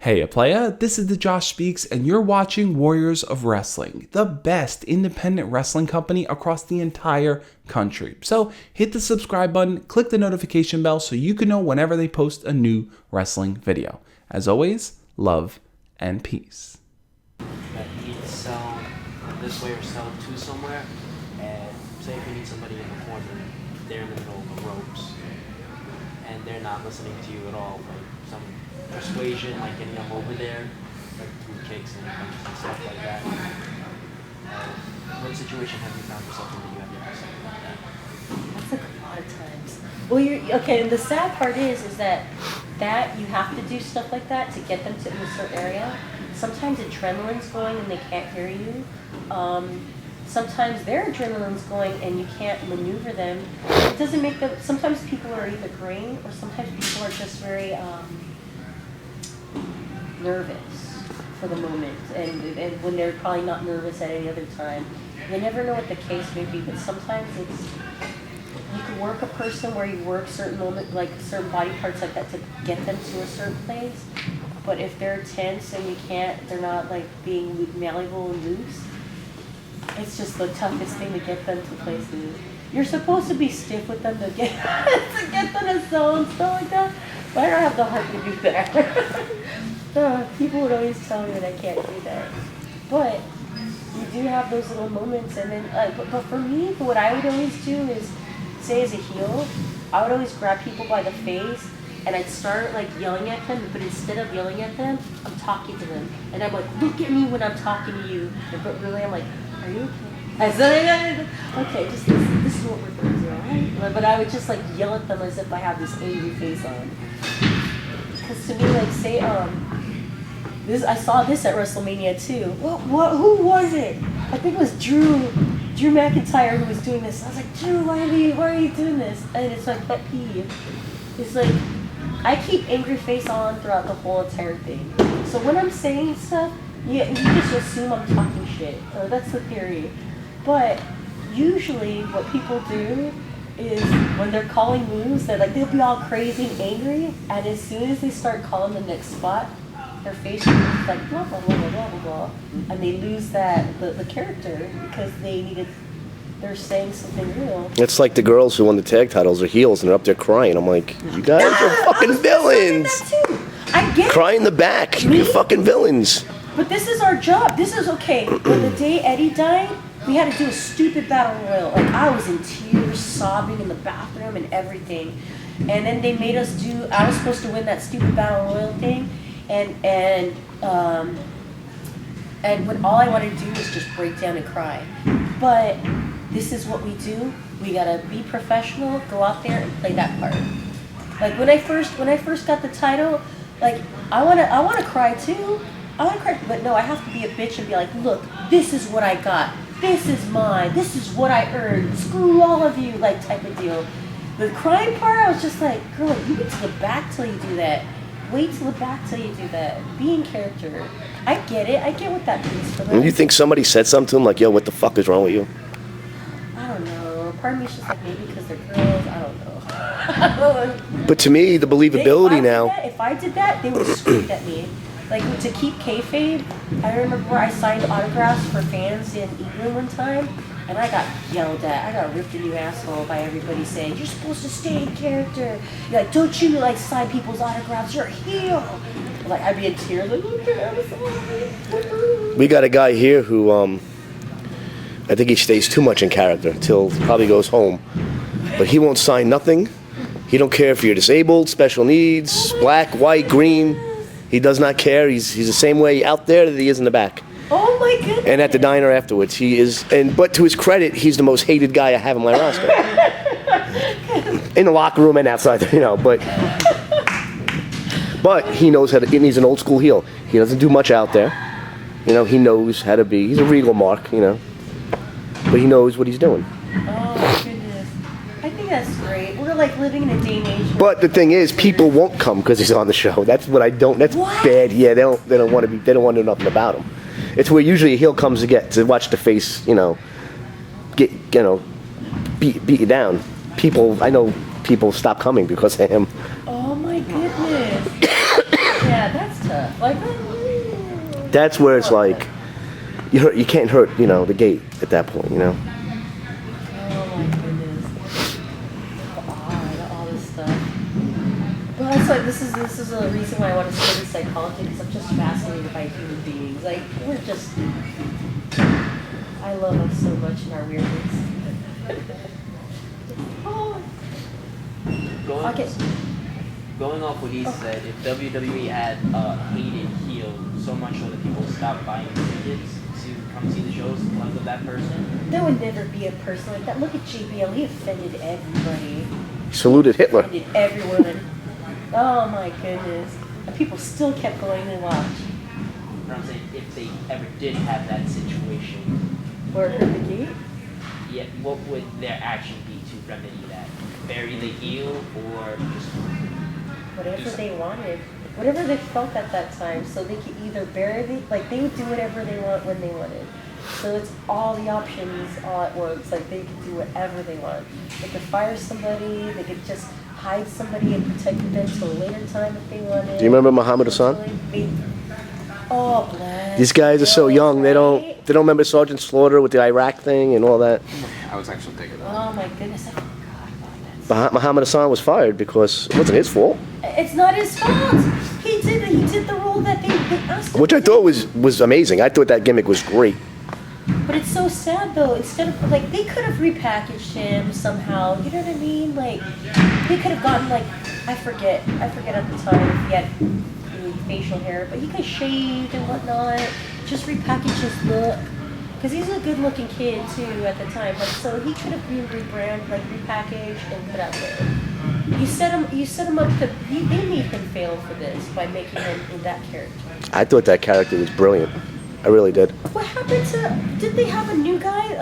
Hey, playa, this is the Josh Speaks, and you're watching Warriors of Wrestling, the best independent wrestling company across the entire country. So hit the subscribe button, click the notification bell so you can know whenever they post a new wrestling video. As always, love and peace. That you need to sell this way or sell to somewhere, and say if you need somebody in the corner, they're in the middle of the ropes, and they're not listening to you at all, like some persuasion, like getting them over there, like through kicks and punches and stuff like that. What situation have you found yourself in that you have never something like that? That's like a lot of times. Well, okay, and the sad part is that you have to do stuff like that to get them to a certain area. Sometimes adrenaline's going and they can't hear you. Sometimes their adrenaline's going and you can't maneuver them. It doesn't make them, sometimes people are either green or sometimes people are just very nervous for the moment. And when they're probably not nervous at any other time. You never know what the case may be, but sometimes you can work a person where you work certain moment, like certain body parts like that to get them to a certain place. But if they're tense and they're not like being malleable and loose, it's just the toughest thing to get them to places. You're supposed to be stiff with them to get them to zone, stuff like that. But I don't have the heart to do that. People would always tell me that I can't do that. But you do have those little moments, and then, but for me, what I would always do is, say as a heel, I would always grab people by the face, and I'd start like yelling at them, but instead of yelling at them, I'm talking to them. And I'm like, look at me when I'm talking to you. But really, I'm like, are you okay? I said, okay, just this is what we're going to do, all right? But I would just like yell at them as if I have this angry face on. Because to me, like, say, I saw this at WrestleMania too. Who was it? I think it was Drew McIntyre who was doing this. I was like, Drew, why are you doing this? And it's my pet peeve. It's like, I keep angry face on throughout the whole entire thing. So when I'm saying stuff, you just assume I'm talking shit. That's the theory. But usually what people do is when they're calling moves, they'll be all crazy and angry, and as soon as they start calling the next spot, their face moves like blah blah blah blah blah blah, and they lose the character because they're saying something real. It's like the girls who won the tag titles are heels and they're up there crying. I'm like, you guys are fucking villains. I get Cry in the back. You're fucking villains. But this is our job. This is okay. When the day Eddie died, we had to do a stupid battle royal. Like, I was in tears, sobbing in the bathroom and everything. And then they made us I was supposed to win that stupid battle royal thing. And when all I wanted to do was just break down and cry. But this is what we do. We gotta be professional, go out there and play that part. Like when I first got the title, like I wanna cry too. I wanna cry, but no, I have to be a bitch and be like, look, this is what I got. This is mine. This is what I earned. Screw all of you, like type of deal. The crying part, I was just like, girl, you get to the back till you do that. Wait till the back till you do that. Be in character. I get it. I get what that means for them. You think somebody said something to them like, yo, what the fuck is wrong with you? I don't know. Part of me is just like, maybe because they're girls. I don't know. But to me, the believability If I did that, they would have screamed at me. Like, to keep kayfabe, I remember where I signed autographs for fans in England one time, and I got yelled at. I got ripped a new asshole by everybody saying, you're supposed to stay in character. You're like, don't you, like, sign people's autographs? You're a heel. Like, I'd be in tears, like, okay, I'm sorry. We got a guy here who, I think he stays too much in character until he probably goes home. But he won't sign nothing. He don't care if you're disabled, special needs, black, white, green. He does not care. He's the same way out there that he is in the back. Oh my goodness. And at the diner afterwards, he is. But to his credit, he's the most hated guy I have on my roster. In the locker room and outside, But he knows how to. He's an old school heel. He doesn't do much out there. He knows how to be. He's a regal mark. But he knows what he's doing. Oh my goodness. I think that's great. We're like living in a day and age. But the thing is, people won't come because he's on the show. That's what I don't. That's what? Bad. Yeah, they don't want to be. They don't want to know nothing about him. It's where usually a heel comes to watch the face, get beat you down. I know people stop coming because of him. Oh my goodness. Yeah, that's tough. laugh. Like, That's where it's like you can't hurt, the gate at that point, oh my goodness. All this stuff. Well, that's why this is the reason why I want to study psychology, because I'm just fascinated by human beings. Like, I love us so much in our weirdness. Oh. Going off what he said, if WWE had hated heel so much so that people stopped buying tickets to come see the shows because of that person, There would never be a person like that. Look at JBL. He offended everybody. Saluted Hitler. Offended everyone. Oh my goodness. And people still kept going to watch. but I'm saying if they ever did have that situation, Or hurt the gate. yeah, what would their action be to remedy that? Bury the heel or just Whatever they wanted. Whatever they felt at that time. So they could either bury they would do whatever they want when they wanted. So it's all the options all at once. Like they could do whatever they want. They could fire somebody, they could just hide somebody and protect them till a later time if they wanted. Do you remember Mohammad Ahsan? Oh, bless. These guys are so young. They don't Right? remember Sergeant Slaughter with the Iraq thing and all that. I was actually thinking that. Oh my goodness, I forgot about that. Muhammad Ahsan was fired because it wasn't his fault, It's not his fault. He did the role that they asked him which I to thought do. was amazing. I thought that gimmick was great. But it's so sad though. Instead of they could have repackaged him somehow. You know what I mean? Like they could have gotten I forget at the time if he had really facial hair, but he could have shaved and whatnot. Just repackage his look. Because he's a good-looking kid too at the time, so he could have been repackaged and put out there. You set him up to. They made him fail for this by making him in that character. I thought that character was brilliant. I really did. What happened to? Did they have a new guy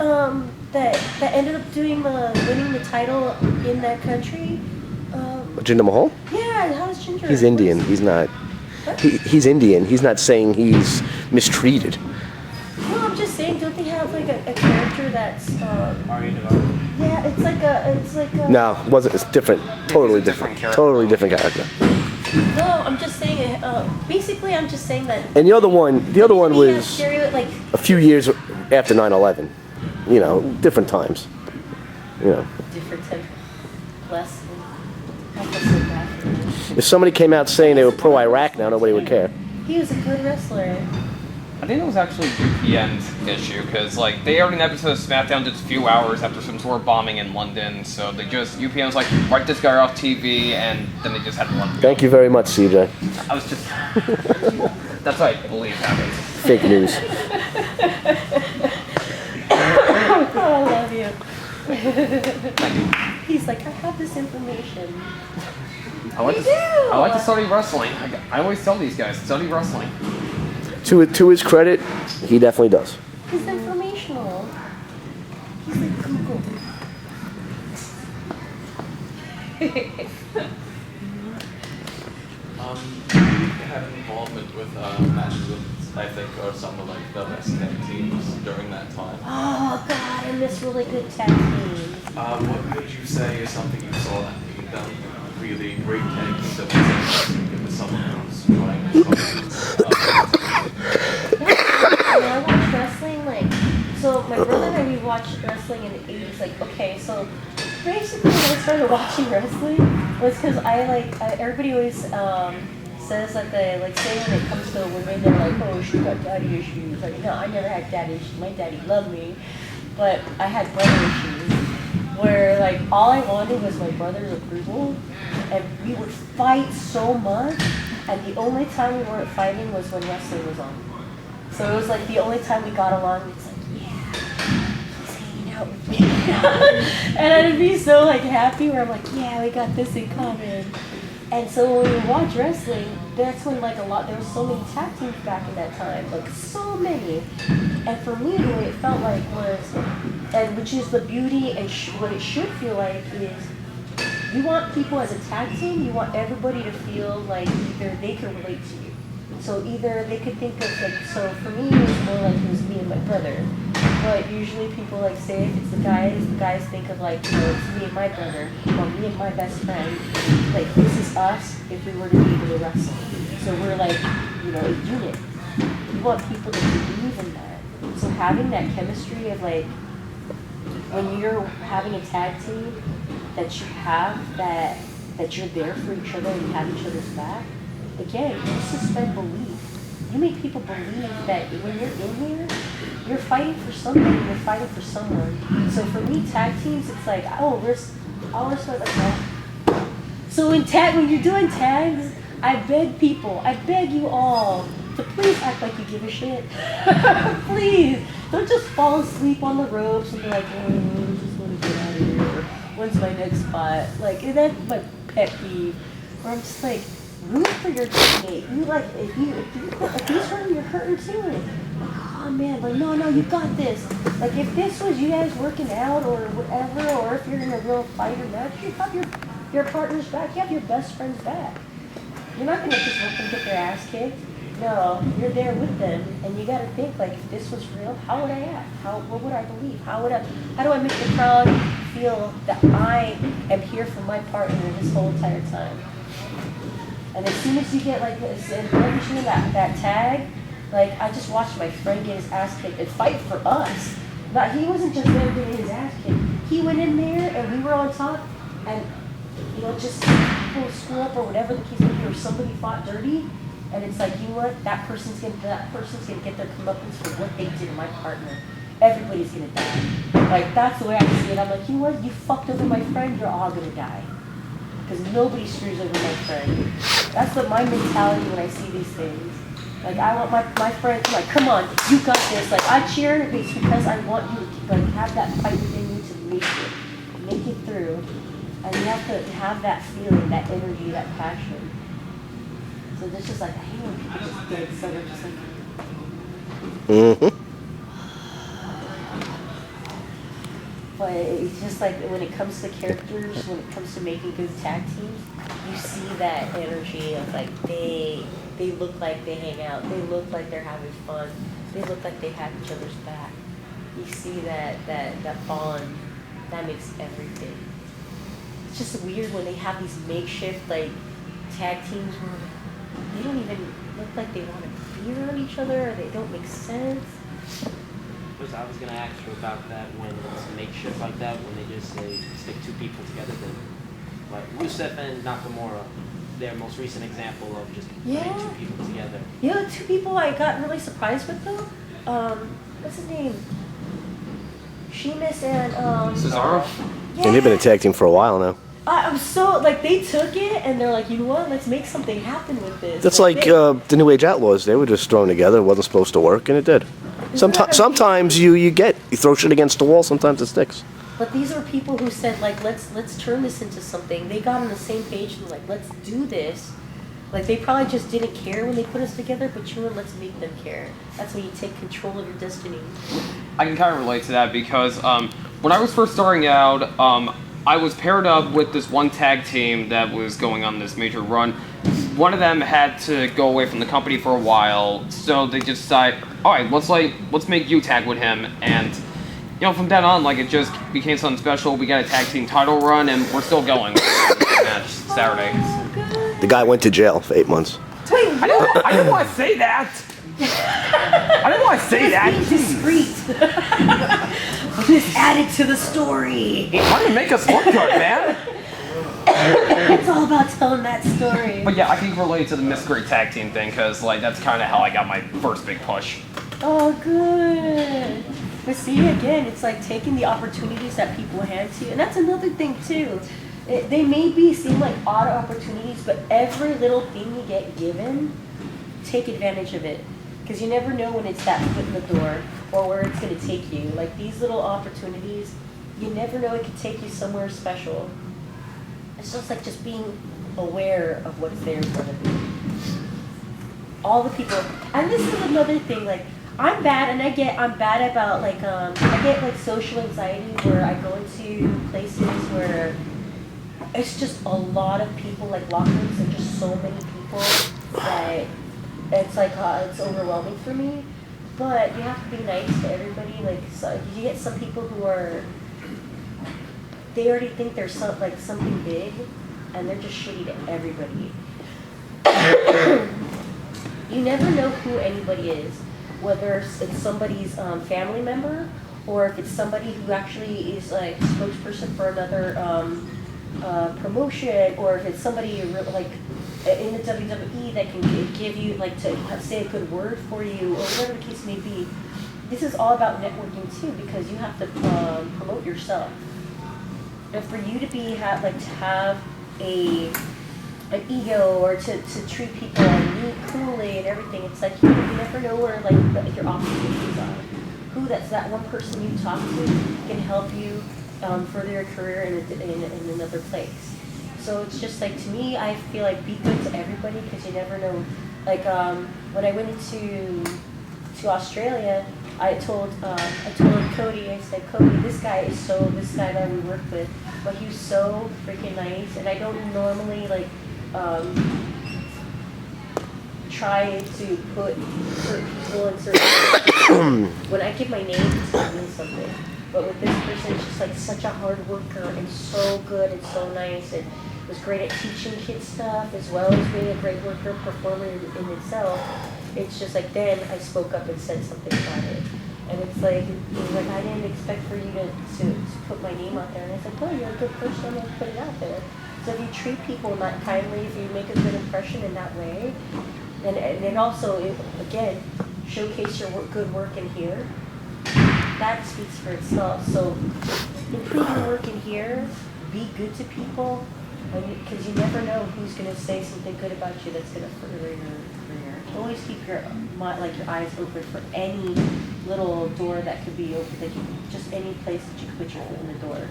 that ended up winning the title in that country? Jinder Mahal? Yeah, how's Ginger? He's Indian. He's not. He's Indian. He's not saying he's mistreated. No, I'm just saying. Don't they have a character that's? Arya Navarro? Yeah, it's like a. No, it wasn't. It's different. Totally different. Totally different character. No, I'm just saying. Basically, I'm just saying that. And the other one was like a few years after 9/11. Different times. different type. Less. I feel so bad for him. If somebody came out saying they were pro-Iraq now, nobody would care. He was a good wrestler. I think it was actually UPN's issue, because they aired an episode of SmackDown just a few hours after some sort of bombing in London, so UPN was like, write this guy off TV, and then they just had to run. Thank you very much, CJ. I was just... That's what I believe happened. Fake news. Oh, I love you. Thank you. He's like, I have this information. I like to study wrestling. I always tell these guys, study wrestling. To his credit, he definitely does. He's informational. He's like Google. You had involvement with matches with, I think, or some of the best tag teams during that time. Oh God, I miss really good tag teams. What would you say is something you saw that being done really great tag teams that was with someone who's trying to When I watch wrestling, so my brother and I, we watched wrestling in the 80s, okay, so basically when I started watching wrestling was because everybody always says that they, say when it comes to women, they're like, oh, she got daddy issues. No, I never had daddy issues. My daddy loved me, but I had brother issues where, all I wanted was my brother's approval, and we would fight so much, and the only time we weren't fighting was when wrestling was on. So it was the only time we got along. It's yeah, he's hanging out with me. And I'd be so happy where I'm yeah, we got this in common. And so when we watch wrestling, that's when there was so many tag teams back in that time, so many. And for me, the way it felt was, and which is the beauty and what it should feel like is, you want people as a tag team, you want everybody to feel either they can relate to you. So either they could think of so for me it was more it was me and my brother. But usually people say if it's the guys think of it's me and my brother, or me and my best friend. This is us if we were to be able to wrestle. So we're you know, a unit. You want people to believe in that. So having that chemistry of like, when you're having a tag team, that you have that you're there for each other and you have each other's back. Again, you suspend belief. You make people believe that when you're in here, you're fighting for something, you're fighting for someone. So for me, tag teams, it's like, oh, I'll respect like that. So when you're doing tags, I beg you all to please act like you give a shit. Please, don't just fall asleep on the ropes and be like, oh, I just want to get out of here. When's my next spot? Like, that's my pet peeve. Where I'm just like, root for your teammate. You like, if he's hurting, you're hurting too. Like, oh man, like no, you got this. Like if this was you guys working out or whatever, or if you're in a real fight or match, you have your partner's back. You have your best friend's back. You're not gonna just let them get their ass kicked. No, you're there with them, and you gotta think like, if this was real, how would I act? What would I believe? How do I make the crowd feel that I am here for my partner this whole entire time? And as soon as you get like this, and mentioning that tag, like I just watched my friend get his ass kicked and fight for us. He wasn't just there getting his ass kicked. He went in there and we were on top, and you know, just people screw up or whatever the case may be, or somebody fought dirty, and it's like, you know what, that person's gonna get their comeuppance for what they did to my partner. Everybody's gonna die. Like that's the way I see it. I'm like, you know what, you fucked over my friend, you're all gonna die. Because nobody screws over my friend. That's my mentality when I see these things. Like I want my friend to like, come on, you got this. Like I cheer, it's because I want you to like have that fight within you to make it through. And you have to have that feeling, that energy, that passion. So this is like, I hate when people just get so they're just like. Mm-hmm. But it's just like when it comes to characters, when it comes to making good tag teams, you see that energy of like they look like they hang out, they look like they're having fun, they look like they have each other's back. You see that bond, that makes everything. It's just weird when they have these makeshift like tag teams where they don't even look like they want to be around each other, or they don't make sense. I was gonna ask you about that when it's makeshift like that, when they just say stick two people together. Then, like Rusev and Nakamura, their most recent example of just putting two people together. Yeah, two people I got really surprised with though. What's his name? Sheamus and Cesaro? Yeah. And they've been a tag team for a while now. I'm so like they took it and they're like, you know what? Let's make something happen with this. That's like the New Age Outlaws. They were just thrown together. It wasn't supposed to work, and it did. Sometimes you throw shit against the wall. Sometimes it sticks. But these are people who said like, let's turn this into something. They got on the same page and like, let's do this. Like they probably just didn't care when they put us together, but you know, let's make them care. That's when you take control of your destiny. I can kind of relate to that because when I was first starting out, I was paired up with this one tag team that was going on this major run. One of them had to go away from the company for a while, so they just decided, all right, let's make you tag with him. And you know, from then on, like it just became something special. We got a tag team title run, and we're still going. Match Saturday. Oh, good. The guy went to jail for 8 months. Wait, I didn't want to say that. I didn't want to say that. Being discreet. Just add it to the story. Why do you make us look good, man? It's all about telling that story. But yeah, I can relate to the Miss Great Tag Team thing because like that's kind of how I got my first big push. Oh, good. But see, again, it's like taking the opportunities that people hand to you. And that's another thing, too. They may seem like odd opportunities, but every little thing you get given, take advantage of it. Because you never know when it's that foot in the door or where it's going to take you. Like these little opportunities, you never know it could take you somewhere special. It's just like just being aware of what's there in front of you. All the people, and this is another thing, like I'm bad about like, I get like social anxiety where I go into places where it's just a lot of people, like locker rooms, and just so many people that it's like, it's overwhelming for me. But you have to be nice to everybody. Like, so you get some people who are, they already think they're something big, and they're just shitty to everybody. You never know who anybody is, whether it's somebody's family member or if it's somebody who actually is like spokesperson for another promotion, or if it's somebody like in the WWE that can give you like to say a good word for you or whatever the case may be. This is all about networking too, because you have to promote yourself. And for you to be have an ego or to treat people neat, coolly and everything, it's like you never know where like your opportunities are. Who that's that one person you talk to can help you further your career in another place. So it's just like, to me, I feel like be good to everybody, because you never know. Like when I went to Australia, I told Cody, I said, Cody, this guy that we work with, but he was so freaking nice, and I don't normally like try to put certain people in certain when I give my name, it means something. But with this person, it's just like such a hard worker and so good and so nice, and was great at teaching kids stuff as well as being a great worker, performer in itself. It's just like, then I spoke up and said something about it. And it's like I didn't expect for you to put my name out there. And I said, oh, you're a good person, let's put it out there. So if you treat people not kindly, if you make a good impression in that way, and then also, again, showcase your good work in here, that speaks for itself. So improve your work in here, be good to people, because you never know who's going to say something good about you that's going to further your career. Always keep your eyes open for any little door that could be open, just any place that you could put your foot in the door.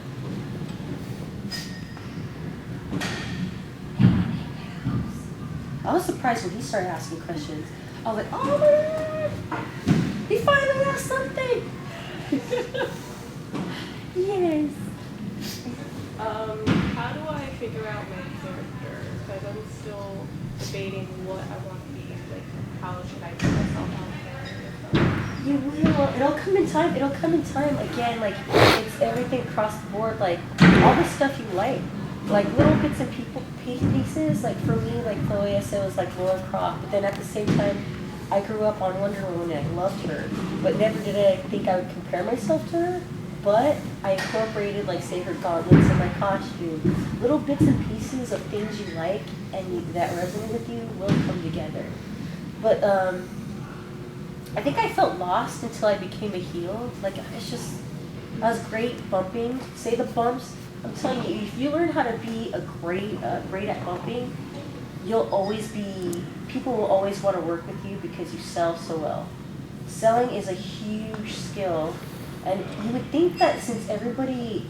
I was surprised when he started asking questions. I was like, oh my God, he finally asked something. Yes. How do I figure out my character? Because I'm still debating what I want to be. Like, how should I put myself out there? You will. It'll come in time. It'll come in time. Again, like, it's everything across the board. Like, all the stuff you like little bits and pieces. Like, for me, like Chloe, I said, was like Laura Croft. But then at the same time, I grew up on Wonder Woman and I loved her. But never did I think I would compare myself to her. But I incorporated, like, say, her gauntlets in my costume. Little bits and pieces of things you like and that resonate with you will come together. But I think I felt lost until I became a heel. Like, I was great bumping. Say the bumps. I'm telling you, if you learn how to be great at bumping, people will always want to work with you because you sell so well. Selling is a huge skill. And you would think that since everybody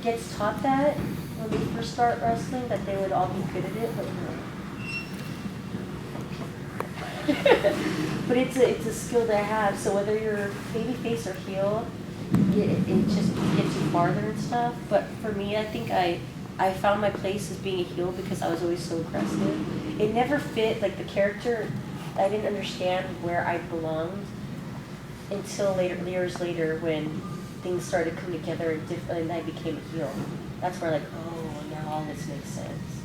gets taught that when they first start wrestling, that they would all be good at it, but no. But it's a skill that I have. So whether you're baby face or heel, it just gets you farther and stuff. But for me, I think I found my place as being a heel because I was always so aggressive. It never fit, like the character, I didn't understand where I belonged until years later when things started coming together and I became a heel. That's where like, oh, now all this makes sense.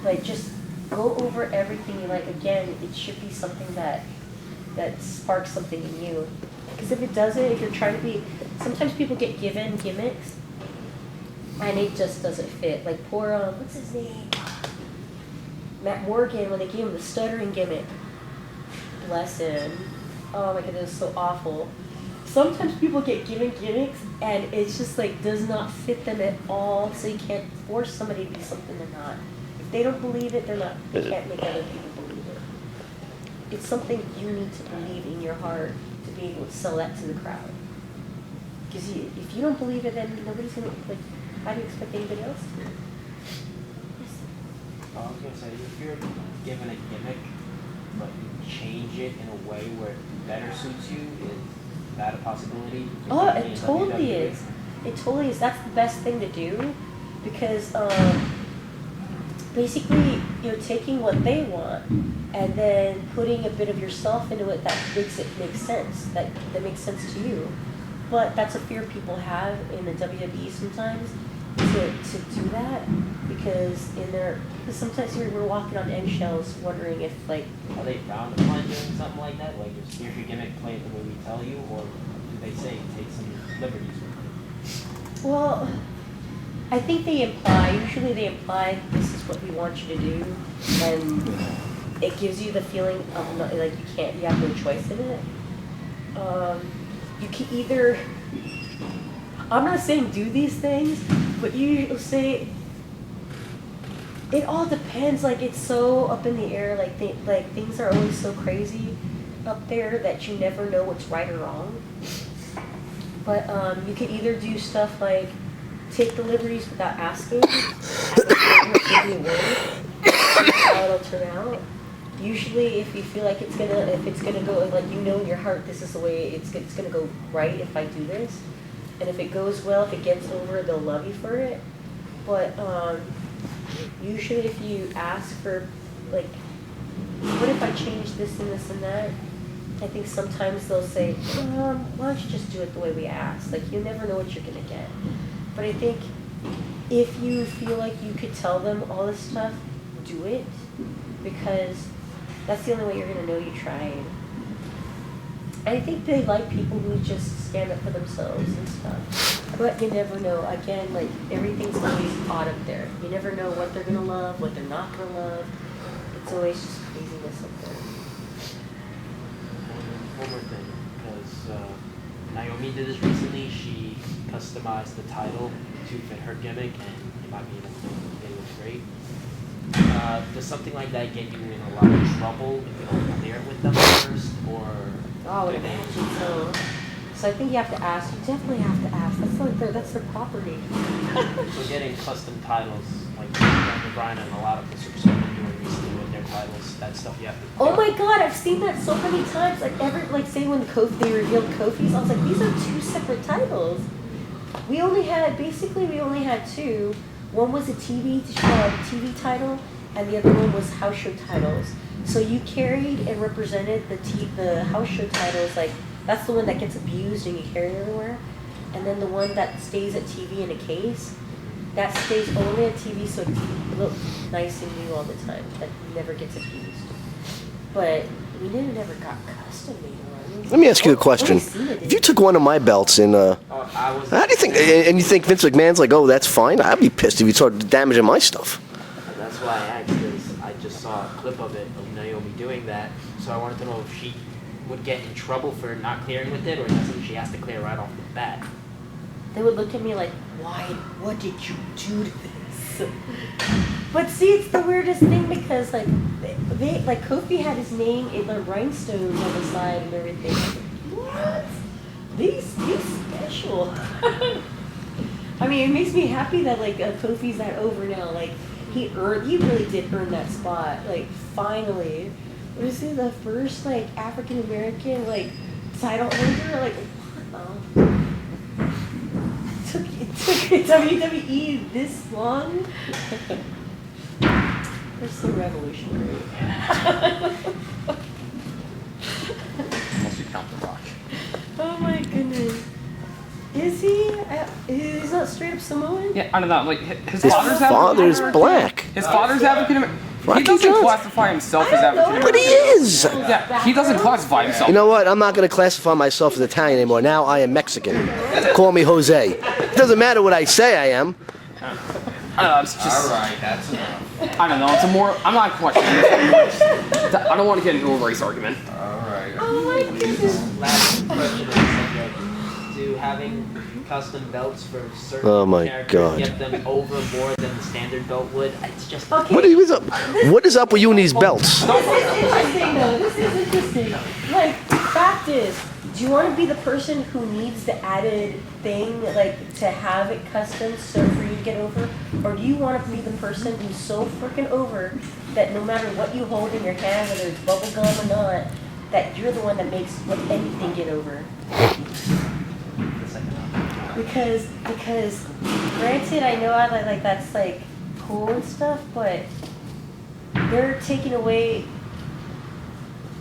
But just go over everything you like. Again, it should be something that sparks something in you. Because if it doesn't, if you're trying to be, sometimes people get given gimmicks and it just doesn't fit. Like poor, what's his name? Matt Morgan, when they gave him the stuttering gimmick. Bless him. Oh my goodness, so awful. Sometimes people get given gimmicks and it's just like does not fit them at all, so you can't force somebody to be something they're not. If they don't believe it, they can't make other people believe it. It's something you need to believe in your heart to be able to sell that to the crowd. Because if you don't believe it, then nobody's gonna, like, how do you expect anybody else to? I was gonna say, if you're given a gimmick, but you change it in a way where it better suits you, is that a possibility? Oh, it totally is. It totally is. That's the best thing to do, because basically you're taking what they want and then putting a bit of yourself into it that makes it make sense, that makes sense to you. But that's a fear people have in the WWE sometimes, to do that because because sometimes we're walking on eggshells, wondering if like. Are they frowned upon doing something like that? Like, just here's your gimmick, play it the way we tell you, or do they say take some liberties with it? Well, I think usually they imply this is what we want you to do, and it gives you the feeling of like you have no choice in it. You can either, I'm not saying do these things, but you say, it all depends, like it's so up in the air, like things are always so crazy up there that you never know what's right or wrong. But you can either do stuff like take the liberties without asking, give me a word, how it'll turn out. Usually, if you feel like if it's gonna go, like in your heart, this is the way it's gonna go right if I do this, and if it goes well, if it gets over, they'll love you for it. But usually, if you ask for like, what if I change this and this and that? I think sometimes they'll say, why don't you just do it the way we asked? Like you never know what you're gonna get. But I think if you feel like you could tell them all this stuff, do it, because that's the only way you're going to know you tried. I think they like people who just stand up for themselves and stuff. But you never know. Again, like everything's always odd up there. You never know what they're going to love, what they're not going to love. It's always just craziness up there. One more thing, because Naomi did this recently. She customized the title to fit her gimmick, and in my opinion, it looks great. Does something like that get you in a lot of trouble if you don't clear it with them first, or? Oh, I would imagine so. So I think you have to ask. You definitely have to ask. That's their property. So getting custom titles, like Daniel Bryan and a lot of the Superstars are doing recently with their titles, that stuff you have to. Oh my God, I've seen that so many times. Like say when they revealed Kofi's, I was like, these are two separate titles. We only had two. One was a TV title, and the other one was house show titles. So you carried and represented the house show titles, like that's the one that gets abused and you carry it everywhere. And then the one that stays at TV in a case, that stays only at TV, so it looks nice and new all the time. That never gets abused. But we never got custom made ones. Let me ask you a question. If you took one of my belts and how do you think? And you think Vince McMahon's like, oh, that's fine? I'd be pissed if you started damaging my stuff. That's why I asked, because I just saw a clip of it of Naomi doing that. So I wanted to know if she would get in trouble for not clearing with it, or is that something she has to clear right off the bat? They would look at me like, why? What did you do to this? But see, it's the weirdest thing because like Kofi had his name in the rhinestones on the side and everything. What? These special. I mean, it makes me happy that like Kofi's that over now. Like he really did earn that spot. Like finally, was he the first like African American like title holder? Like what? It took WWE this long. They're so revolutionary. Unless you count The Rock. Oh my goodness. Is he? He's not straight up Samoan? Yeah, I don't know. Like his His father's father's African-American. black. His father's African American. He Rocky doesn't Johnson. classify himself as African But he American. is. Yeah, he doesn't classify himself. You know what? I'm not going to classify myself as Italian anymore. Now I am Mexican. Call me Jose. It doesn't matter what I say I am. I don't know. It's just. All right, that's enough. I don't know. It's a more. I'm not questioning this. I don't want to get into a race argument. All right. Oh my goodness. Last question on the subject. Do having custom belts for certain characters God. get them over more than the standard belt would? It's just Okay. What is up with you and these belts? This is interesting though. This is interesting. Like, fact is, do you want to be the person who needs the added thing, like to have it custom so for you to get over? Or do you want to be the person who's so freaking over that no matter what you hold in your hand, whether it's bubble gum or not, that you're the one that makes anything get over? Because granted, I know I like that's like cool and stuff, but they're taking away.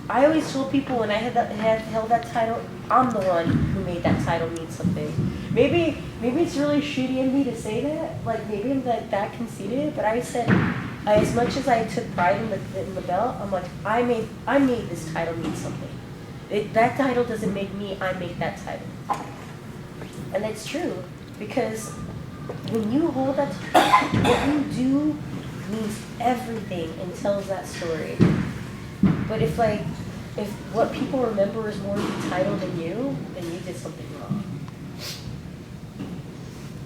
I always told people when I held that title, I'm the one who made that title mean something. Maybe it's really shitty in me to say that. Like maybe I'm like that conceited, but I said as much as I took pride in the belt, I'm like I made this title mean something. That title doesn't make me. I make that title, and it's true because when you hold that, what you do means everything and tells that story. But if what people remember is more the title than you, then you did something wrong.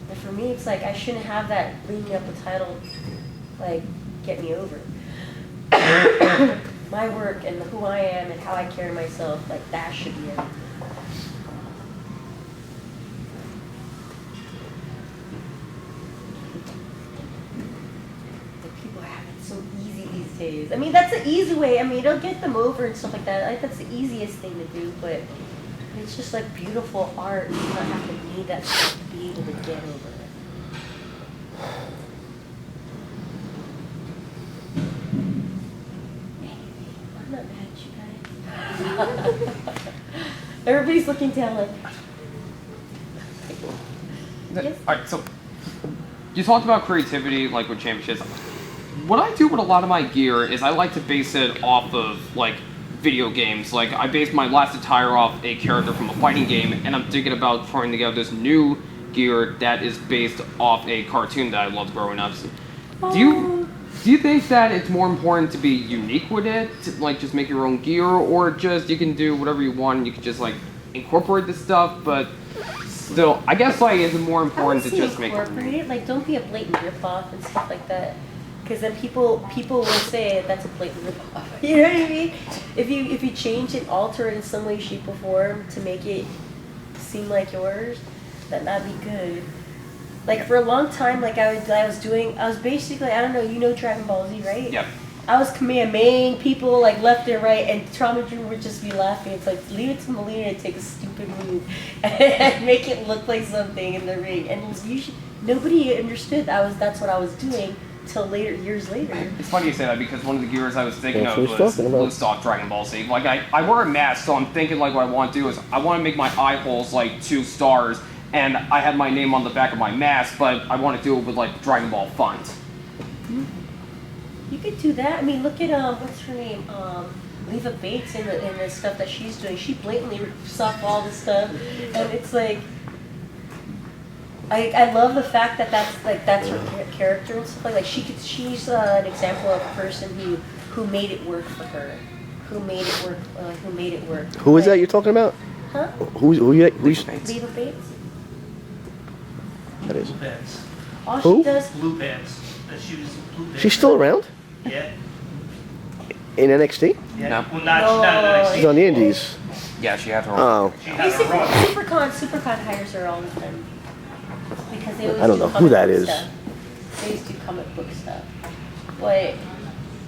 And for me, it's like I shouldn't have that leading up the title, like, get me over. My work and who I am and how I carry myself, like, that should be everything. So easy these days. I mean, that's the easy way. I mean, it'll get them over and stuff like that. Like, that's the easiest thing to do, but it's just like beautiful art. You don't have to need that stuff to be able to get over it. I'm not mad at you guys. Everybody's looking down like. Yes? Alright, so you talked about creativity, like with championships. What I do with a lot of my gear is I like to base it off of, like, video games. Like, I based my last attire off a character from a fighting game, and I'm thinking about trying to get this new gear that is based off a cartoon that I loved growing up. Do you think that it's more important to be unique with it, to, like, just make your own gear, or just you can do whatever you want and you can just, like, incorporate the stuff, but still, I guess, like, is it more important to just make it? Like, don't be a blatant ripoff and stuff like that. Because then people will say that's a blatant ripoff. You know what I mean? If you change and alter it in some way, shape, or form to make it seem like yours, then that'd be good. Like for a long time, like I was basically, I don't know, you know Dragon Ball Z, right? Yep. I was Kamehameha people like left and right, and Trauma Drew would just be laughing. It's like, leave it to Melina to take a stupid move and make it look like something in the ring. And it was usually, nobody understood that's what I was doing. Till years later. It's funny you say that because one of the gears I was thinking of was blue stock Dragon Ball Z. Like I wear a mask, so I'm thinking like what I want to do is I want to make my eye holes like 2 stars, and I have my name on the back of my mask, but I want to do it with like Dragon Ball font. You could do that. I mean, look at what's her name? Leva Bates in the stuff that she's doing. She blatantly rips off all this stuff, and it's like. I love the fact that that's her character and stuff like she's an example of a person who made it work for her, who made it work. Who is that you're talking about? Huh? Who's Leva Bates. That is. Blue pants. All Who? she does. Blue pants. She was blue pants. She's still around? Yeah. In NXT? Yeah. No. Well, not NXT. She's on the Indies. Yeah, she had her own. Oh. She had her run. Supercon hires her all the time. Because they always I don't do know who that comic book is. stuff. They used to do comic book stuff. But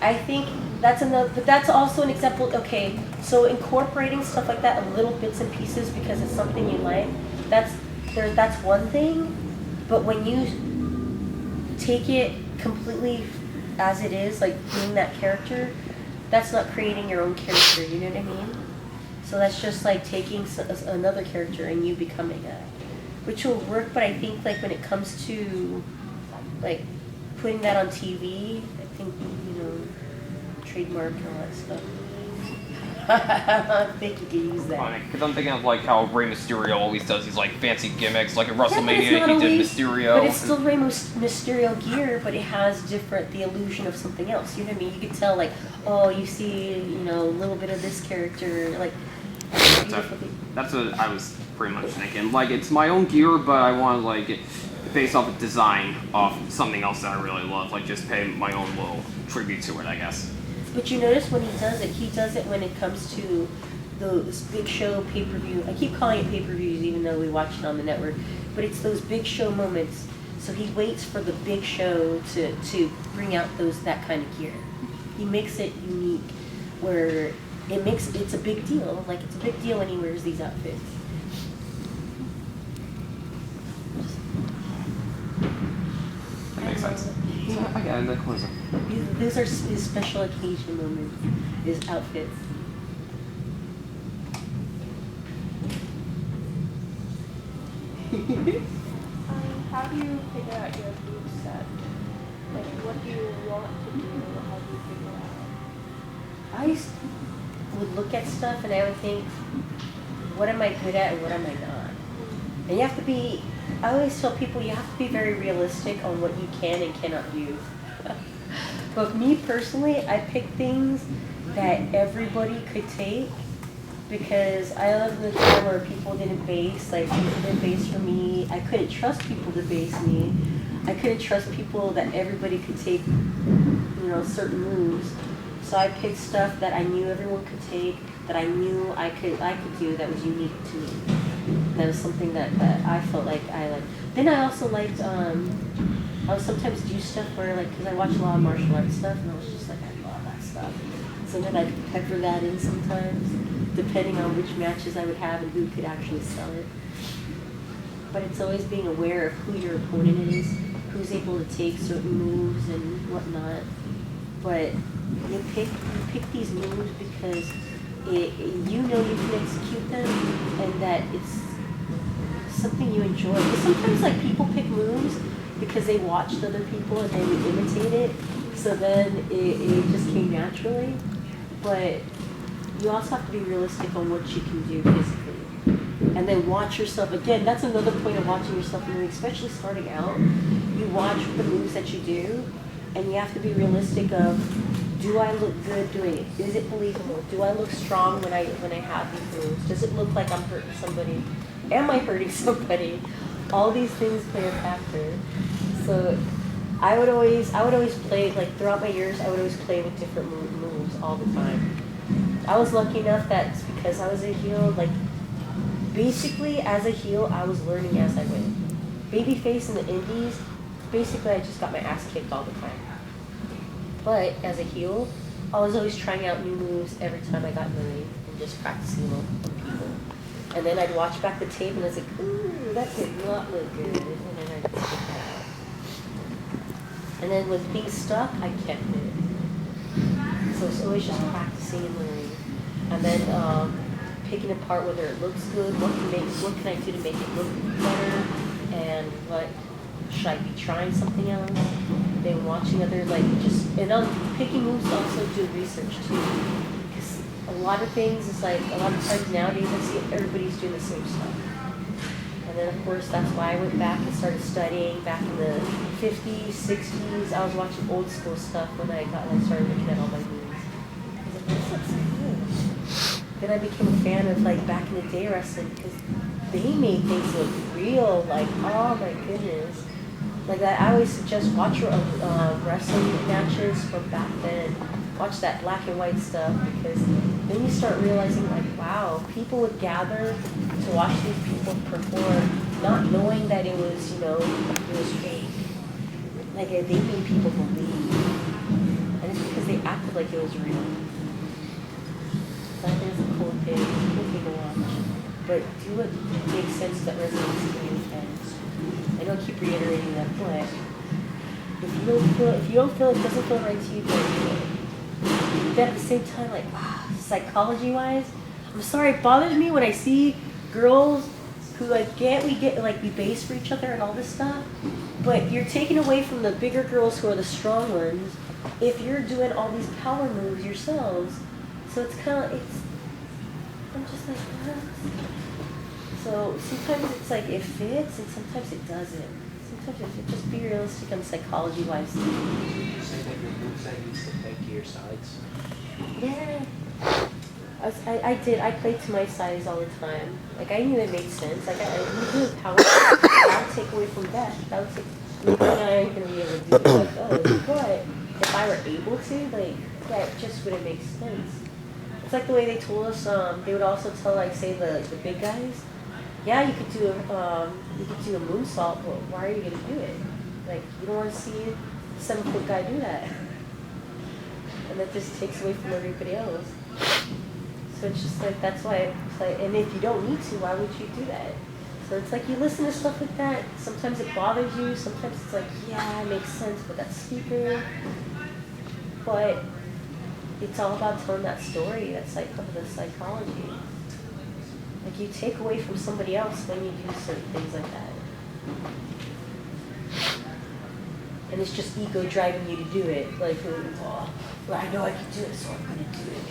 I think that's but that's also an example. Okay, so incorporating stuff like that, little bits and pieces because it's something you like, that's one thing. But when you take it completely as it is, like being that character, that's not creating your own character. You know what I mean? So that's just like taking another character and you becoming that. Which will work, but I think like when it comes to like putting that on TV, I think trademark and all that stuff. I think you can use that. Funny, because I'm thinking of like how Rey Mysterio always does these like fancy gimmicks, like at Yeah, WrestleMania he did Mysterio. But it's still Rey Mysterio gear, but it has the illusion of something else. You know what I mean? You could tell like, oh, you see, a little bit of this character, like. That's what I was pretty much thinking. Like, it's my own gear, but I want to, like, base off a design of something else that I really love. Like, just pay my own little tribute to it, I guess. But you notice when he does it when it comes to those big show pay-per-view. I keep calling it pay-per-views even though we watch it on the network. But it's those big show moments. So he waits for the big show to bring out that kind of gear. He makes it unique where it's a big deal. Like, it's a big deal when he wears these outfits. That makes sense. I got it, that closes. These are his special occasion moments, his outfits. How do you figure out your move set? Like, what do you want to do? How do you figure out? Would look at stuff and I would think, what am I good at and what am I not? And you have to be, I always tell people you have to be very realistic on what you can and cannot do. But me personally, I pick things that everybody could take because I lived in a time where people didn't base, like people didn't base for me. I couldn't trust people to base me. I couldn't trust people that everybody could take, certain moves. So I picked stuff that I knew everyone could take, that I knew I could do that was unique to me. That was something that I felt like I liked. Then I also liked, I would sometimes do stuff where, like, because I watch a lot of martial arts stuff, and I was just like, I love that stuff. So then I'd pepper that in sometimes, depending on which matches I would have and who could actually sell it. But it's always being aware of who your opponent is, who's able to take certain moves and whatnot. But you pick these moves because you know you can execute them and that it's something you enjoy. Because sometimes like people pick moves because they watched other people and they would imitate it. So then it just came naturally. But you also have to be realistic on what you can do physically. And then watch yourself. Again, that's another point of watching yourself in the ring, especially starting out. You watch the moves that you do, and you have to be realistic of, do I look good doing it? Is it believable? Do I look strong when I have these moves? Does it look like I'm hurting somebody? Am I hurting somebody? All these things play a factor. So I would always play, like throughout my years, I would always play with different moves all the time. I was lucky enough that because I was a heel, like basically as a heel, I was learning as I went. Babyface in the indies, basically I just got my ass kicked all the time. But as a heel, I was always trying out new moves every time I got in the ring and just practicing them on people. And then I'd watch back the tape and I was like, ooh, that did not look good. And then I'd take that out. And then with being stuck, I kept it. So it's always just practicing in the ring. And then picking apart whether it looks good, what can I do to make it look better, and what should I be trying something else? Then watching other and picking moves also do research too, because a lot of things is like a lot of times nowadays I see everybody's doing the same stuff. And then of course that's why I went back and started studying back in the 50s, 60s. I was watching old school stuff when I started looking at all my moves. I was like, this looks good. Then I became a fan of like back in the day wrestling because they made things look real. Like, oh my goodness. Like I always suggest watch wrestling matches from back then. Watch that black and white stuff because then you start realizing like, wow, people would gather to watch these people perform, not knowing that it was, it was fake. Like they made people believe, and it's because they acted like it was real. That is a cool thing to watch. But do what makes sense that resonates to you. I know I keep reiterating that, but if you don't feel it doesn't feel right to you, don't do it. But at the same time, like psychology-wise, I'm sorry, it bothers me when I see girls who we base for each other and all this stuff, but you're taking away from the bigger girls who are the strong ones if you're doing all these power moves yourselves. So it's I'm just like, what? So sometimes it's like it fits and sometimes it doesn't. Sometimes it just be realistic on psychology-wise. Did you say that your moveset used to peg to your sides? Yeah. I did. I played to my size all the time. Like I knew it made sense. Like I knew power. That would take away from that. That would take. I ain't gonna be able to do like those. But if I were able to, like that just wouldn't make sense. It's like the way they told us. They would also tell, like, say the big guys. Yeah, you could do a moonsault, but why are you gonna do it? Like you don't want to see a 7-foot guy do that, and that just takes away from everybody else. So it's just like that's why it's like, and if you don't need to, why would you do that? So it's like you listen to stuff like that. Sometimes it bothers you. Sometimes it's like, yeah, it makes sense, but that's stupid. But it's all about telling that story. That's like the psychology. Like you take away from somebody else when you do certain things like that. And it's just ego driving you to do it. Like, oh, well, I know I can do it, so I'm gonna do it.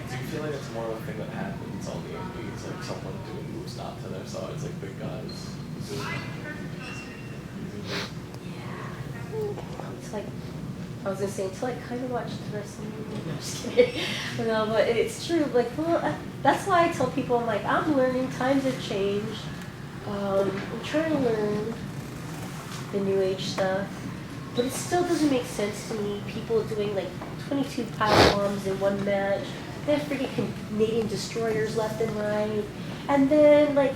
Do you feel like it's more of a thing that happens on the indies, like someone doing moves not to their sides, like big guys? It's like, I was gonna say, until I kind of watched the wrestling movie. No, I'm just kidding. No, but it's true. Like, well, that's why I tell people, I'm like, I'm learning. Times have changed. I'm trying to learn the new age stuff, but it still doesn't make sense to me. People doing like 22 power bombs in one match. They have freaking Canadian destroyers left and right, and then like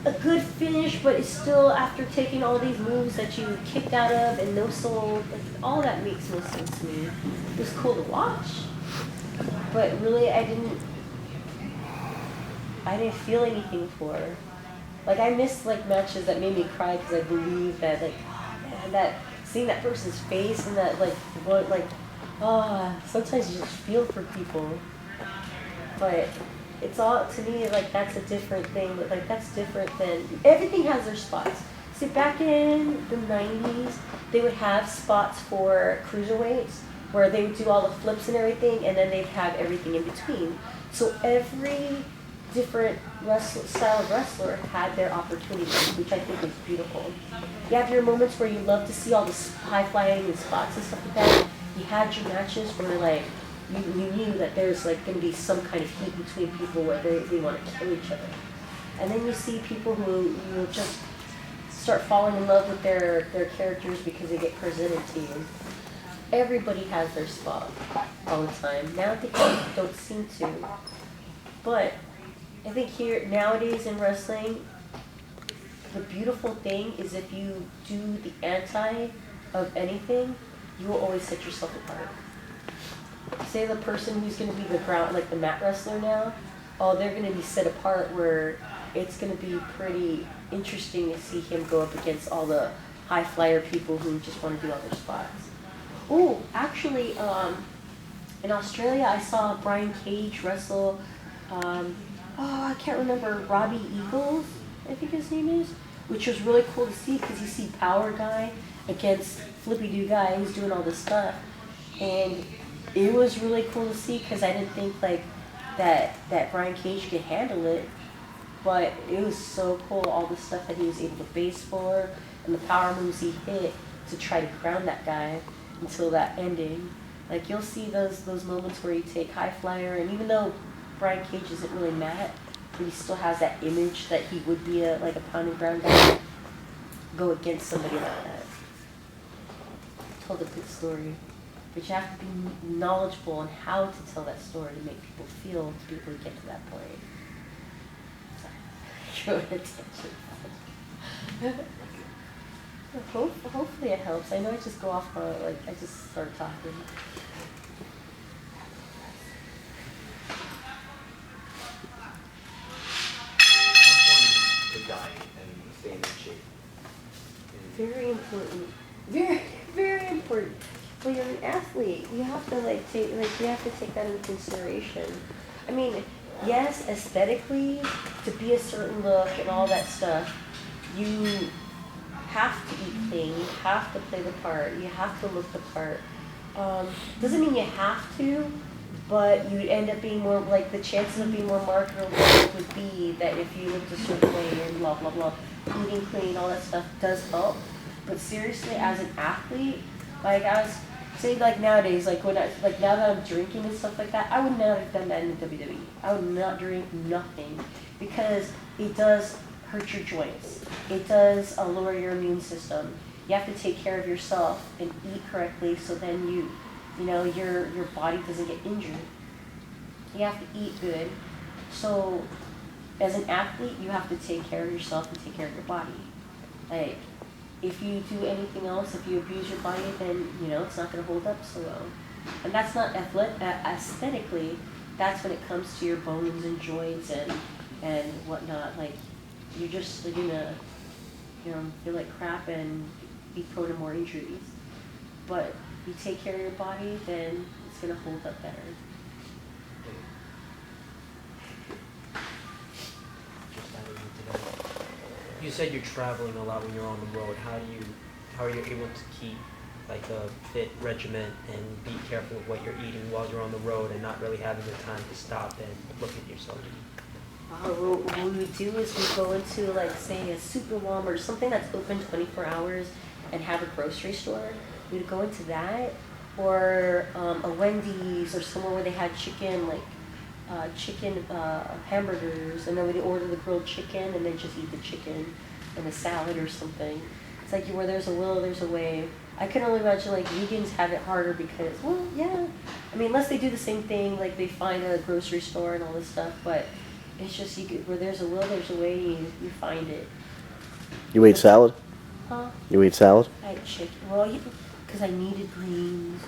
a good finish, but it's still after taking all these moves that you kicked out of and no soul. Like all that makes no sense to me. It was cool to watch, but really I didn't feel anything for. Like I missed like matches that made me cry because I believe that like, oh man, that seeing that person's face and that like what like, sometimes you just feel for people, but it's all, to me, like, that's a different thing. But, like, that's different than, everything has their spots. See, back in the 90s, they would have spots for cruiserweights where they would do all the flips and everything, and then they'd have everything in between. So every different style of wrestler had their opportunities, which I think is beautiful. You have your moments where you love to see all the high-flying and spots and stuff like that. You had your matches where, like, you knew that there's like going to be some kind of heat between people where they want to kill each other. And then you see people who will just start falling in love with their characters because they get presented to you. Everybody has their spot all the time. Now they don't seem to. But I think here, nowadays in wrestling, the beautiful thing is if you do the anti of anything, you will always set yourself apart. Say the person who's going to be the ground, like the mat wrestler now, they're going to be set apart where it's going to be pretty interesting to see him go up against all the high flyer people who just want to do other spots. Oh, actually, in Australia, I saw Brian Cage wrestle, I can't remember, Robbie Eagles, I think his name is, which was really cool to see because you see Power Guy against Flippy Doo Guy who's doing all this stuff. And it was really cool to see because I didn't think like that Brian Cage could handle it, but it was so cool, all the stuff that he was able to base for and the power moves he hit to try to ground that guy until that ending. Like you'll see those moments where you take high flyer, and even though Brian Cage isn't really mad, but he still has that image that he would be a pound and ground guy, go against somebody like that. Told a good story. But you have to be knowledgeable on how to tell that story to make people feel, to be able to get to that point. Sorry. Attention. Hopefully it helps. I know I just go off on, I just start talking. The diet and staying in shape. Very important. Very, very important. Well, you're an athlete. You have to you have to take that into consideration. I mean, yes, aesthetically, to be a certain look and all that stuff, you have to eat clean. You have to play the part. You have to look the part. Doesn't mean you have to, but you end up being more, like the chances of being more marketable would be that if you looked a certain way and blah, blah, blah, eating clean, all that stuff does help. But seriously, as an athlete, like I was saying, like nowadays, like when now that I'm drinking and stuff like that, I would not have done that in the WWE. I would not drink nothing because it does hurt your joints. It does lower your immune system. You have to take care of yourself and eat correctly so then your body doesn't get injured. You have to eat good. So as an athlete, you have to take care of yourself and take care of your body. Like, if you do anything else, if you abuse your body, then, it's not going to hold up so well. And that's not aesthetically, that's when it comes to your bones and joints and whatnot. Like, you're just going to, feel like crap and be prone to more injuries. But you take care of your body, then it's going to hold up better. You said you're traveling a lot when you're on the road. How are you able to keep like a fit regimen and be careful of what you're eating while you're on the road and not really having the time to stop and look at yourself? What we would do is we go into, like, say, a Super Walmart or something that's open 24 hours and have a grocery store. We'd go into that, or a Wendy's or somewhere where they had chicken, like chicken hamburgers, and then we'd order the grilled chicken and then just eat the chicken and a salad or something. It's like where there's a will, there's a way. I can only imagine like vegans have it harder because, well, yeah. I mean, unless they do the same thing, like they find a grocery store and all this stuff, but it's just where there's a will, there's a way, you find it. You ate salad? Huh? You ate salad? I had chicken. Well, because I needed greens.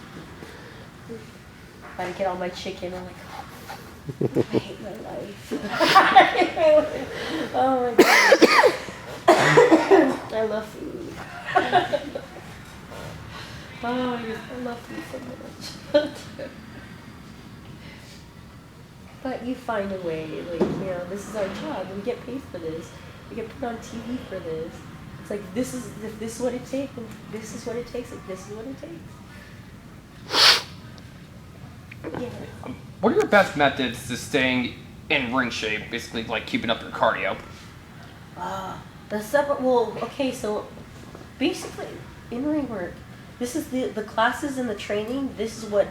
If I get all my chicken, I'm like, oh, I hate my life. Oh my God. I love food. Oh, I love food so much. But you find a way, like, this is our job. We get paid for this. We get put on TV for this. It's like, if this is what it takes, and this is what it takes, like, this is what it takes. Yeah. What are your best methods to staying in ring shape, basically like keeping up your cardio? Okay, so basically in ring work, this is the classes and the training, this is what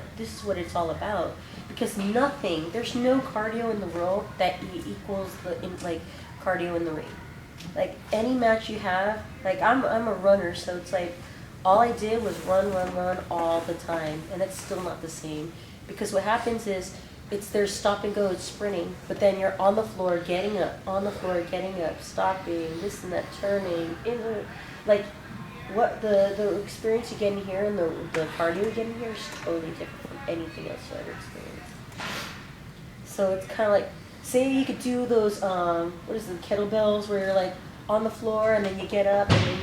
it's all about. Because there's no cardio in the world that equals cardio in the ring. Like any match you have, like I'm a runner, so it's like all I did was run all the time, and it's still not the same. Because what happens is there's stop and go, it's sprinting, but then you're on the floor, getting up, stopping, this and that, turning, like what the experience you get in here and the cardio you get in here is totally different from anything else you ever experienced. So it's kind of like, say you could do those, kettlebells where you're like on the floor and then you get up and then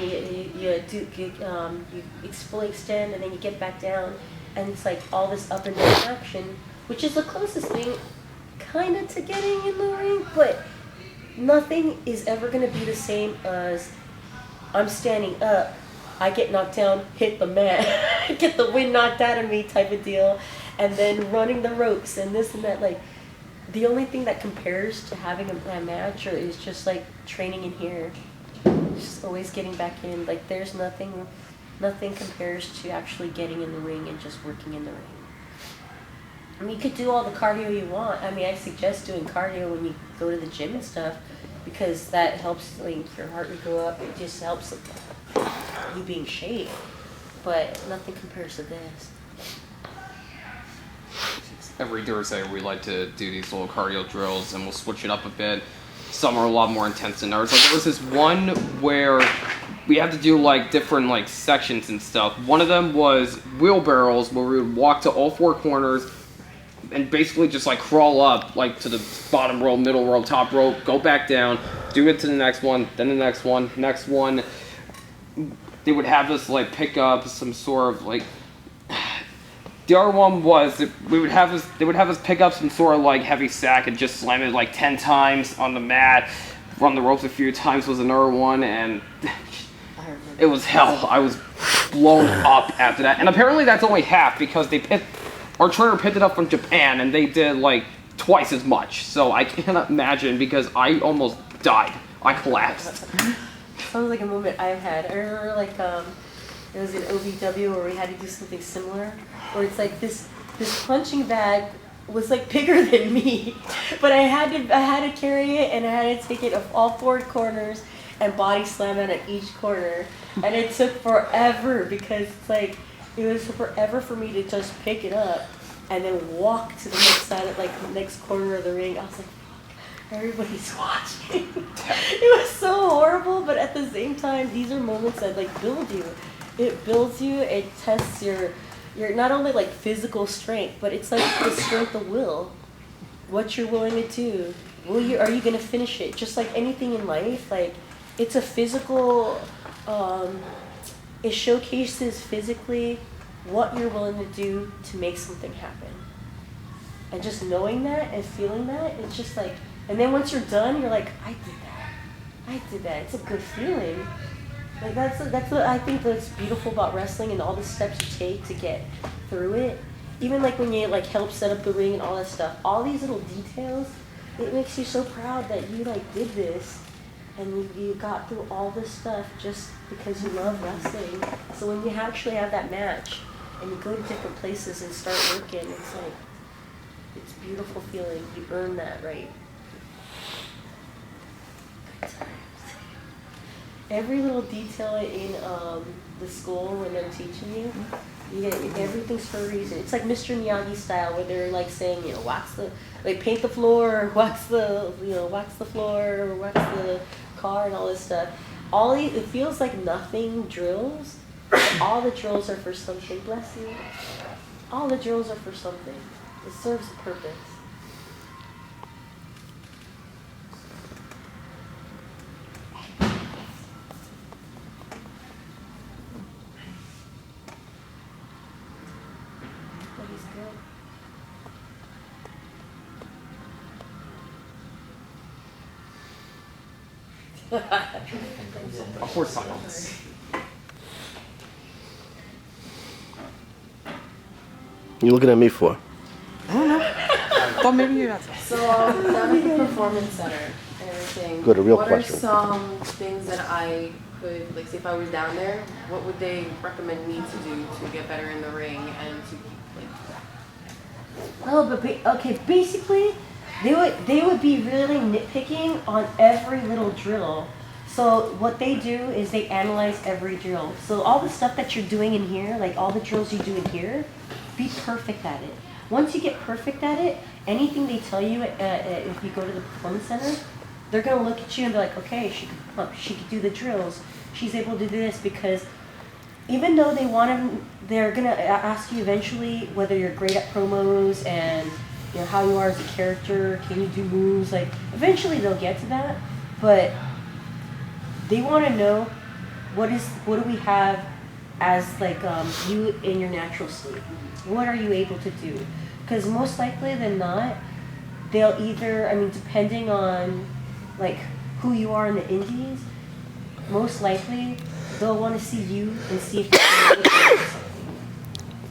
you fully extend and then you get back down, and it's like all this up and down action, which is the closest thing kind of to getting in the ring, but nothing is ever going to be the same as I'm standing up, I get knocked down, hit the mat, get the wind knocked out of me type of deal, and then running the ropes and this and that. Like, the only thing that compares to having a match is just like training in here, just always getting back in. Like, there's nothing compares to actually getting in the ring and just working in the ring. I mean, you could do all the cardio you want. I mean, I suggest doing cardio when you go to the gym and stuff, because that helps your heart rate go up. It just helps you be in shape. But nothing compares to this. Every Thursday we like to do these little cardio drills, and we'll switch it up a bit. Some are a lot more intense than others. Like, there was this one where we had to do like different sections and stuff. One of them was wheelbarrows, where we would walk to all four corners and basically just crawl up to the bottom row, middle row, top row, go back down, do it to the next one, then the next one, next one. They would have us pick up some sort of the other one was they would have us pick up some sort of heavy sack and just slam it 10 times on the mat. Run the ropes a few times was another one, and it was hell. I was blown up after that. And apparently that's only half, because our trainer picked it up from Japan and they did twice as much. So I cannot imagine, because I almost died. I collapsed. Sounds like a moment I've had. I remember it was in OVW where we had to do something similar, where it's this punching bag was bigger than me, but I had to carry it, and I had to take it of all four corners and body slam it at each corner, and it took forever, because it was forever for me to just pick it up and then walk to the next side of the next corner of the ring. I was like, everybody's watching. It was so horrible, but at the same time, these are moments that build you. It builds you. It tests your not only physical strength, but it's the strength of will. What you're willing to do. Are you gonna finish it? Just like anything in life, it's a physical. It showcases physically what you're willing to do to make something happen. And just knowing that and feeling that, it's just and then once you're done, you're I did that. I did that. It's a good feeling. Like that's what I think that's beautiful about wrestling and all the steps you take to get through it. Even like when you like help set up the ring and all that stuff, all these little details, it makes you so proud that you like did this and you got through all this stuff just because you love wrestling. So when you actually have that match and you go to different places and start working, it's like, it's a beautiful feeling. You earn that right. Good times. Every little detail in the school when they're teaching you, everything's for a reason. It's like Mr. Miyagi style, where they're like saying, you know, paint the floor, or wax the floor, or wax the car, and all this stuff. It feels like nothing drills. But all the drills are for something. Bless you. All the drills are for something. It serves a purpose. Awkward silence. You looking at me for? Thought maybe you're not. So down at the performance center and everything. Good, a real what question. What are some things that I could, like, say if I was down there, what would they recommend me to do to get better in the ring and to keep like? No, but basically, they would be really nitpicking on every little drill. So what they do is they analyze every drill. So all the stuff that you're doing in here, like all the drills you do in here, be perfect at it. Once you get perfect at it, anything they tell you if you go to the performance center, they're gonna look at you and be like, okay, she could do the drills. She's able to do this, because even though they're gonna ask you eventually whether you're great at promos and you know how you are as a character, can you do moves? Like eventually they'll get to that, but they want to know what do we have as like you in your natural state. What are you able to do? Because most likely than not, they'll either, I mean, depending on like who you are in the indies, most likely they'll want to see you and see if you can mold it into something.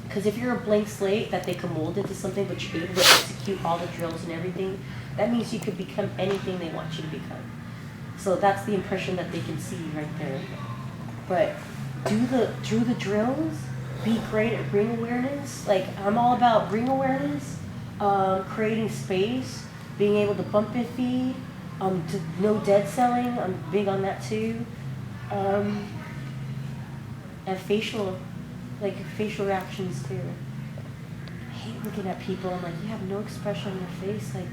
Because if you're a blank slate that they can mold into something, but you're able to execute all the drills and everything, that means you could become anything they want you to become. So that's the impression that they can see right there. But do the drills, be great at ring awareness. Like I'm all about ring awareness, creating space, being able to bump and feed, no dead selling. I'm big on that too. And facial reactions too. I hate looking at people. I'm like, you have no expression on your face. Like,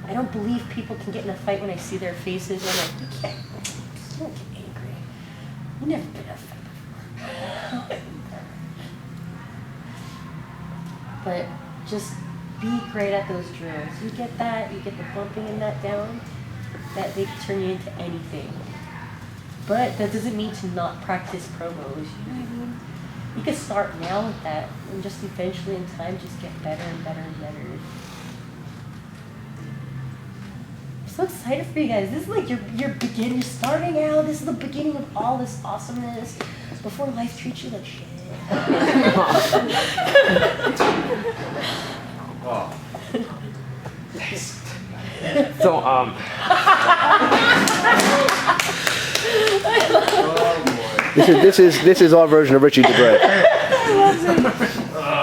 I don't believe people can get in a fight when I see their faces. I'm like, you can't. Don't get angry. You've never been in a fight before. But just be great at those drills. You get that, you get the bumping and that down, that they can turn you into anything. But that doesn't mean to not practice promos, you know what I mean? You can start now with that and just eventually in time just get better and better and better. I'm so excited for you guys. This is like your beginning, starting out. This is the beginning of all this awesomeness before life treats you like shit. Oh. So, This is our version of Richie DeBray.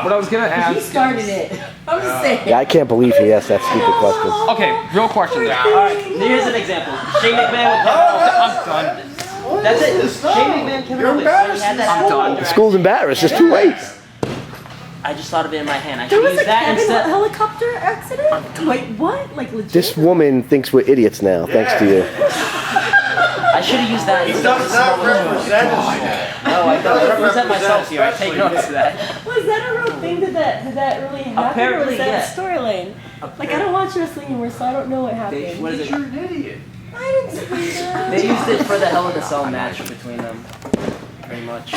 what I was gonna He ask. started it. I'm just saying. Yeah, I can't believe he asked that stupid question. Okay, real question. Alright, here's an example. Shane McMahon with I'm done. That's it. Shane McMahon, Kevin Owens. So he had that I'm done. after School's embarrassed. It's too late. I just thought of it in my hand. I There should was use a that Kevin instead. helicopter accident? Wait, what? Like legit? This woman thinks we're idiots now, thanks to you. I should have used that. He does not represent us. No, I don't represent myself here. I take notice of that. Was that a real thing? Did that really happen? Apparently, or was that yeah. a storyline? Like, I don't watch wrestling anymore, so I don't know what happened. What is it? You're an idiot. I didn't see that. They used it for the Hell in a Cell match between them, pretty much.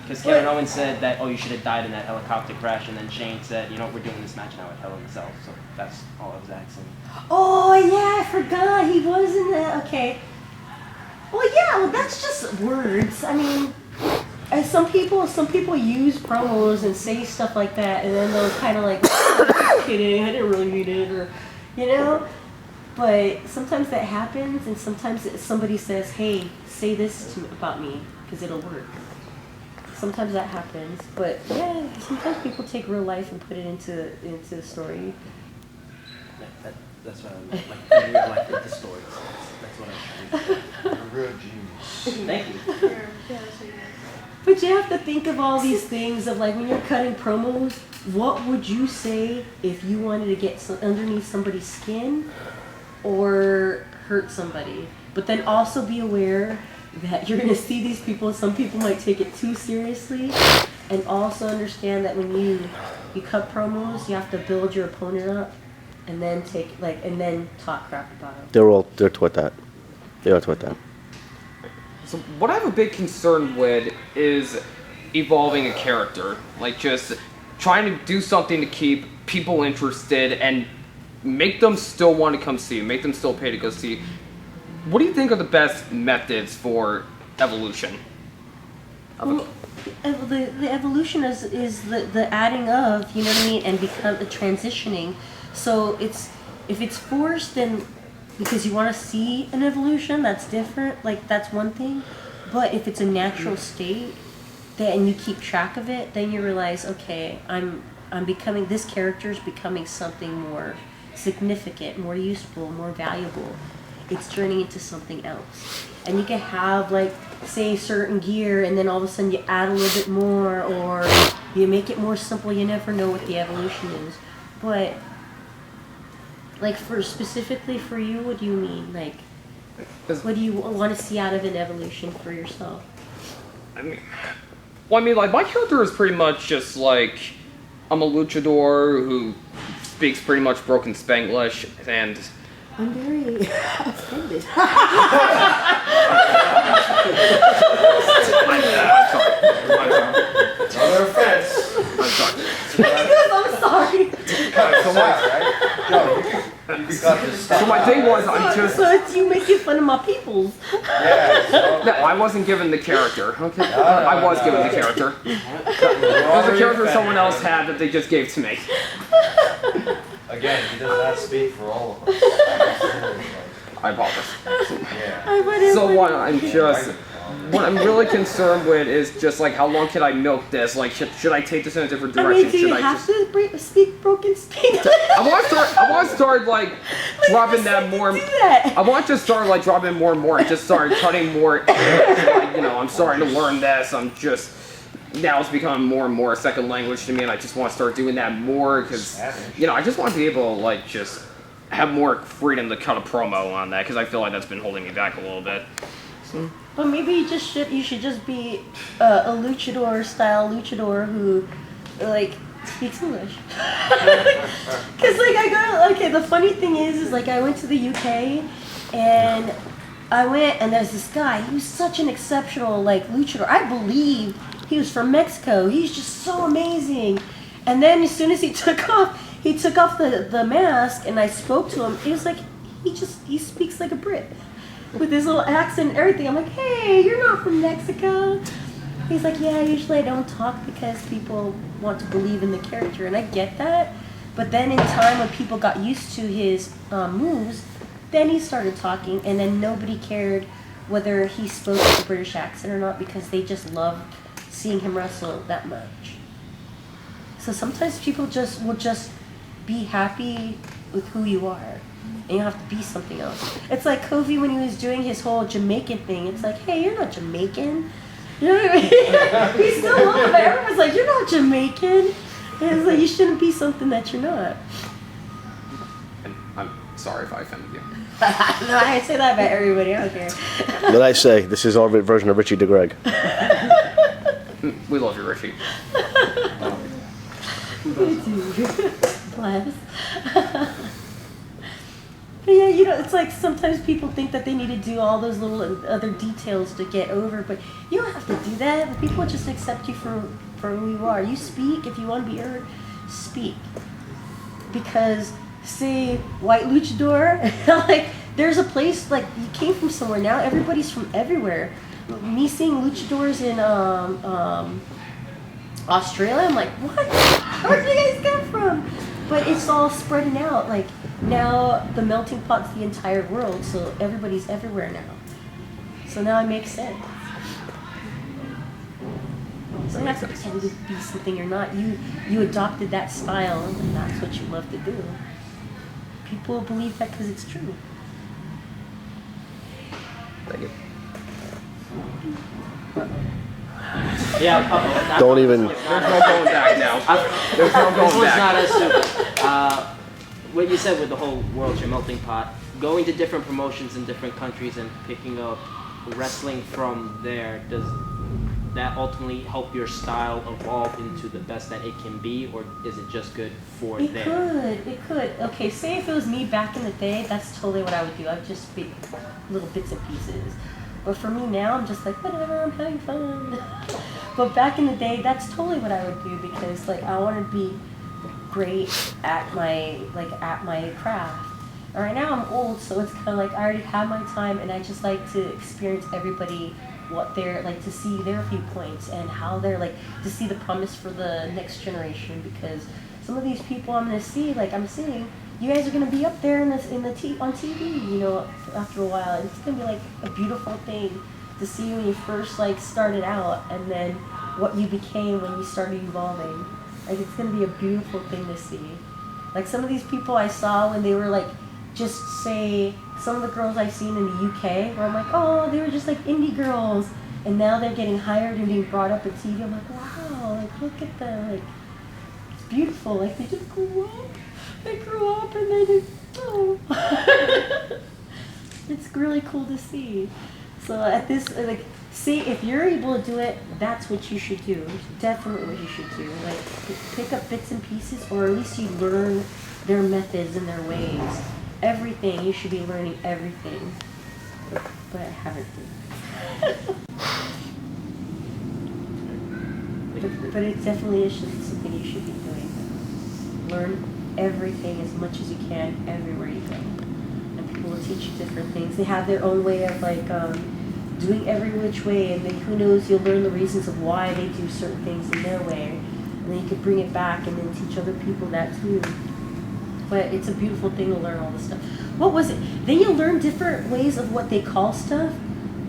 Because Kevin Owens said that, oh, you should have died in that helicopter crash, and then Shane said, you know, we're doing this match now at Hell in a Cell. So that's all I was asking. Oh, yeah, I forgot. He was in that. Okay. Well, yeah, well, that's just words. I mean, and some people use promos and say stuff like that, and then they'll kind of like, "Just kidding, I didn't really mean it," or, you know. But sometimes that happens, and sometimes somebody says, "Hey, say this about me, because it'll work." Sometimes that happens, but yeah, sometimes people take real life and put it into the story. That's what I meant. Like in real life with the stories. That's what I meant. A real genius. Thank you. Yeah, so yeah. But you have to think of all these things of like when you're cutting promos, what would you say if you wanted to get underneath somebody's skin or hurt somebody? But then also be aware that you're going to see these people, some people might take it too seriously, and also understand that when you cut promos, you have to build your opponent up and then and then talk crap about them. They're taught that. They are taught that. So what I have a big concern with is evolving a character, like just trying to do something to keep people interested and make them still want to come see you, make them still pay to go see you. What do you think are the best methods for evolution? Well, the evolution is the adding of, you know what I mean, and become the transitioning. So if it's forced, then because you want to see an evolution, that's different. Like that's one thing. But if it's a natural state, then you keep track of it, then you realize, okay, I'm becoming, this character is becoming something more significant, more useful, more valuable. It's turning into something else. And you can have like, say, certain gear, and then all of a sudden you add a little bit more, or you make it more simple. You never know what the evolution is. But like specifically for you, what do you mean? Like, what do you want to see out of an evolution for yourself? I mean, like my character is pretty much just like I'm a luchador who speaks pretty much broken Spanglish, and I'm very offended. Another offense. I'm sorry. I'm sorry. So my thing was, So it's you making fun of my peoples. No, I wasn't given the character. Okay, I was given the character. It was a character someone else had that they just gave to me. Again, he does not speak for all of us. I apologize. Yeah. So what I'm really concerned with is just like how long can I milk this? Like should I take this in a different direction? Do you have to speak broken Spanglish? I want to start like dropping that more. I want to start like dropping more and more and just start cutting more. Like, I'm starting to learn this. Now it's becoming more and more a second language to me, and I just want to start doing that more because I just want to be able to like just have more freedom to cut a promo on that because I feel like that's been holding me back a little bit. So. But maybe you should just be a luchador luchador who like speaks English. Because like the funny thing is like I went to the UK and there's this guy. He was such an exceptional like luchador. I believed he was from Mexico. He's just so amazing. And then as soon as he took off the mask and I spoke to him, it was like he speaks like a Brit. With his little accent and everything. I'm like, hey, you're not from Mexico. He's like, yeah, usually I don't talk because people want to believe in the character. And I get that. But then in time when people got used to his moves, then he started talking. And then nobody cared whether he spoke with a British accent or not because they just loved seeing him wrestle that much. So sometimes people will just be happy with who you are. And you have to be something else. It's like Kofi when he was doing his whole Jamaican thing. It's like, hey, you're not Jamaican. You know what I mean? He's still loved it. Everyone's like, you're not Jamaican. And it's like, you shouldn't be something that you're not. And I'm sorry if I offended you. No, I say that about everybody. I don't care. But I say, this is our version of Richie DeGreg. We love you, Richie. Bless. But yeah, it's like sometimes people think that they need to do all those little other details to get over, but you don't have to do that. The people just accept you for who you are. You speak. If you want to be heard, speak. Because, say, white luchador, like, there's a place like you came from somewhere. Now everybody's from everywhere. Me seeing luchadors in Australia, I'm like, what? Where did you guys come from? But it's all spreading out. Like now, the melting pot's the entire world, so everybody's everywhere now. So now it makes sense. So you don't have to pretend to be something you're not. You adopted that style, and that's what you love to do. People believe that because it's true. Thank you. Yeah. Don't even. There's no going back now. There's no This going one's back. not as stupid. What you said with the whole world's your melting pot, going to different promotions in different countries and picking up wrestling from there, does that ultimately help your style evolve into the best that it can be, or is it just good for there? It could. Okay, say if it was me back in the day, that's totally what I would do. I'd just pick little bits and pieces. But for me now, I'm just like, whatever, I'm having fun. But back in the day, that's totally what I would do because like I want to be great at my craft. And right now I'm old, so it's kind of like I already have my time, and I just like to experience everybody, what they're like, to see their viewpoints and how they're like, to see the promise for the next generation. Because some of these people I'm gonna see, like I'm seeing, you guys are gonna be up there on TV, you know, after a while, and it's gonna be like a beautiful thing to see when you first like started out, and then what you became when you started evolving. Like it's gonna be a beautiful thing to see. Like some of these people I saw when they were like, just say some of the girls I've seen in the UK, where I'm like, oh, they were just like indie girls, and now they're getting hired and being brought up at TV. I'm like, wow, like look at them, like it's beautiful. Like they just grew up. They grew up and they just, oh. It's really cool to see. So at this, like, see, if you're able to do it, that's what you should do. Definitely what you should do. Like, pick up bits and pieces, or at least you learn their methods and their ways. Everything, you should be learning everything. But I haven't but it definitely is something you should be doing. Learn everything as much as you can everywhere you go, and people will teach you different things. They have their own way of like doing every which way, and then who knows, you'll learn the reasons of why they do certain things in their way, and then you could bring it back and then teach other people that too. But it's a beautiful thing to learn all this stuff. What was it? Then you'll learn different ways of what they call stuff.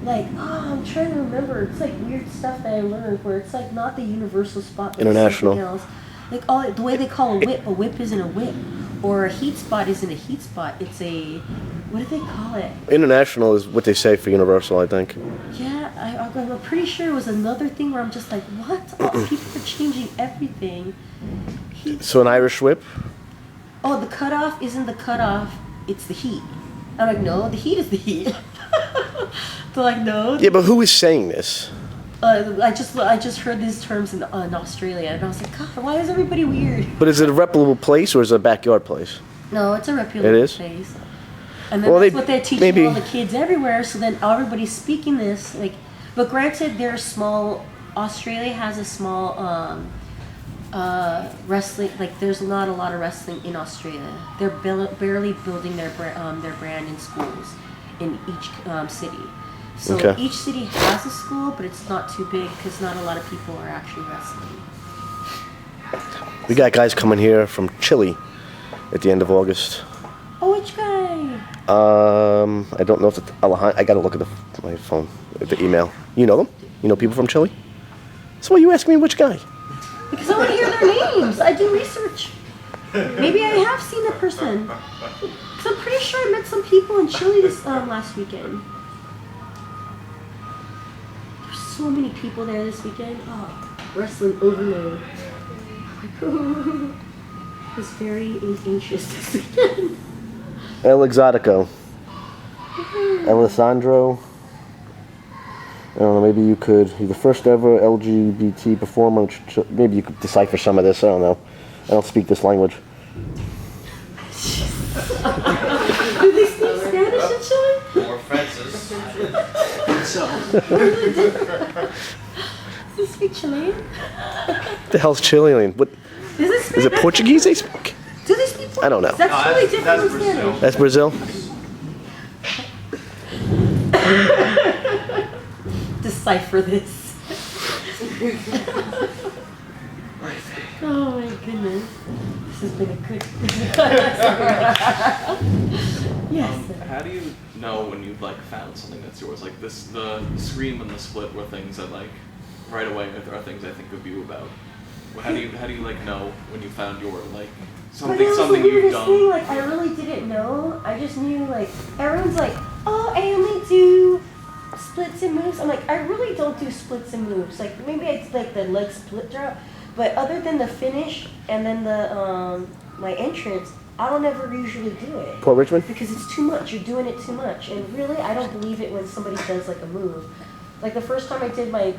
Like, oh, I'm trying to remember. It's like weird stuff that I learned where it's like not the universal spot, but International. something else. Like the way they call a whip isn't a whip, or a heat spot isn't a heat spot. It's a, what do they call it? International is what they say for Universal, I think. Yeah, I'm pretty sure it was another thing where I'm just like, what? Oh, people are changing everything. So an Irish whip? Oh, the cutoff isn't the cutoff, it's the heat. I'm like, no, the heat is the heat. They're like, no. Yeah, but who is saying this? I just heard these terms in Australia, and I was like, God, why is everybody weird? But is it a reputable place or is it a backyard place? No, it's a reputable It is? place. And then Well, that's what they're teaching maybe- all the kids everywhere, so then everybody's speaking this. Like, but granted, they're small. Australia has a small wrestling. Like, there's not a lot of wrestling in Australia. They're barely building their brand in schools in each city. So Okay. each city has a school, but it's not too big because not a lot of people are actually wrestling. We got guys coming here from Chile at the end of August. Oh, which guy? I don't know if it's Alejandro. I gotta look at my phone, at the email. You know them? You know people from Chile? So why you ask me which guy? Because I want to hear their names. I do research. Maybe I have seen the person. So I'm pretty sure I met some people in Chile this last weekend. There's so many people there this weekend. Oh, wrestling overload. I was very anxious this weekend. El Exotico. Alessandro. I don't know, maybe you could, you're the first ever LGBT performer. Maybe you could decipher some of this, I don't know. I don't speak this language. Do they speak Spanish in Chile? More fences. Do they speak Chilean? What the hell's Chilean? What, is it Portuguese they speak? Do they speak Portuguese? I don't know. That's totally different that's from Brazil. Spanish. That's Brazil? decipher this. Oh my goodness. This has been a good. Yes. How do you know when you've like found something that's yours? Like this, the scream and the split were things that like right away are things I think of you about. How do you like know when you found your like something But something the you've weirdest done? thing, like I really didn't know. I just knew like everyone's like, oh, I only do splits and moves. I'm like, I really don't do splits and moves. Like maybe I do like the leg split drop, but other than the finish and then the my entrance, I don't ever usually do it. Port Richmond? Because it's too much. You're doing it too much. And really, I don't believe it when somebody does like a move. Like the first time I did my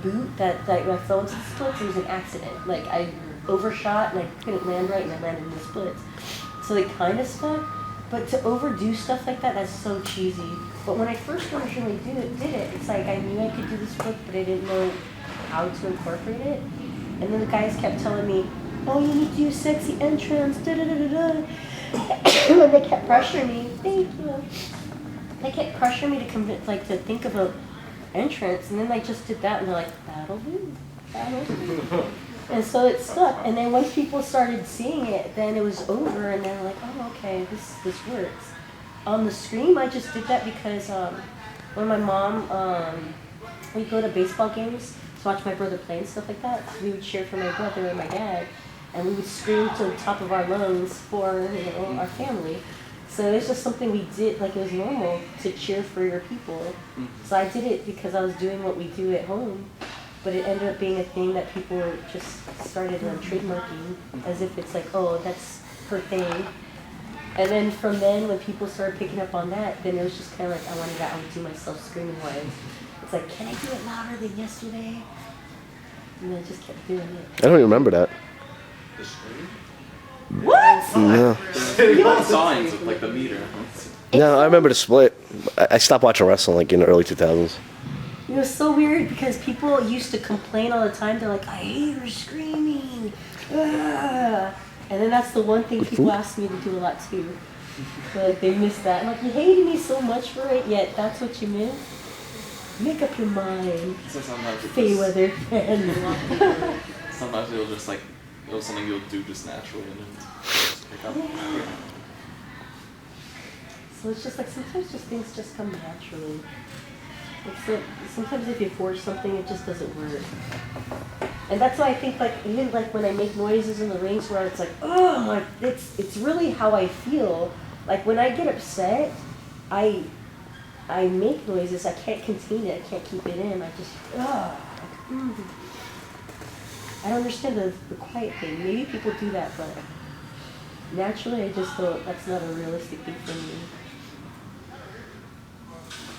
boot that my phone splits, it was an accident. Like I overshot and I couldn't land right and I landed in the splits. So they kind of stuck. But to overdo stuff like that, that's so cheesy. But when I first originally did it, it's like I knew I could do the split, but I didn't know how to incorporate it. And then the guys kept telling me, oh, you need to use sexy entrance, da-da-da-da-da. And they kept pressuring me, thank you. They kept pressuring me to convince, like, to think of a entrance, and then I just did that, and they're like, that'll do. And so it stuck. And then once people started seeing it, then it was over, and they're like, oh, okay, this works. On the Scream, I just did that because when my mom, we'd go to baseball games to watch my brother play and stuff like that, we would cheer for my brother and my dad, and we would scream to the top of our lungs for our family. So it's just something we did, like it was normal to cheer for your people. So I did it because I was doing what we do at home, but it ended up being a thing that people just started trademarking as if it's like, oh, that's her thing. And then from then, when people started picking up on that, then it was just kind of like I wanted to outdo myself screaming-wise. It's like, can I do it louder than yesterday? And I just kept doing it. I don't even remember that. The scream? What? No. You want signs with like the meter. No, I remember the split. I stopped watching wrestling like in the early 2000s. It was so weird because people used to complain all the time. They're like, I hate her screaming. Ah. And then that's the one thing people ask me to do a lot too. But like, they miss that. I'm like, you hated me so much for it, yet that's what you meant? Make up your mind. So sometimes Fayweather fans. sometimes it'll just like it was something you'll do just naturally and then just pick up. Yeah. So it's just like sometimes just things just come naturally. It's like sometimes if you force something, it just doesn't work. And that's why I think like even like when I make noises in the rings where it's like, oh, like it's really how I feel. Like when I get upset, I make noises. I can't contain it. I can't keep it in. I just I don't understand the quiet thing. Maybe people do that, but naturally I just don't. That's not a realistic thing for me.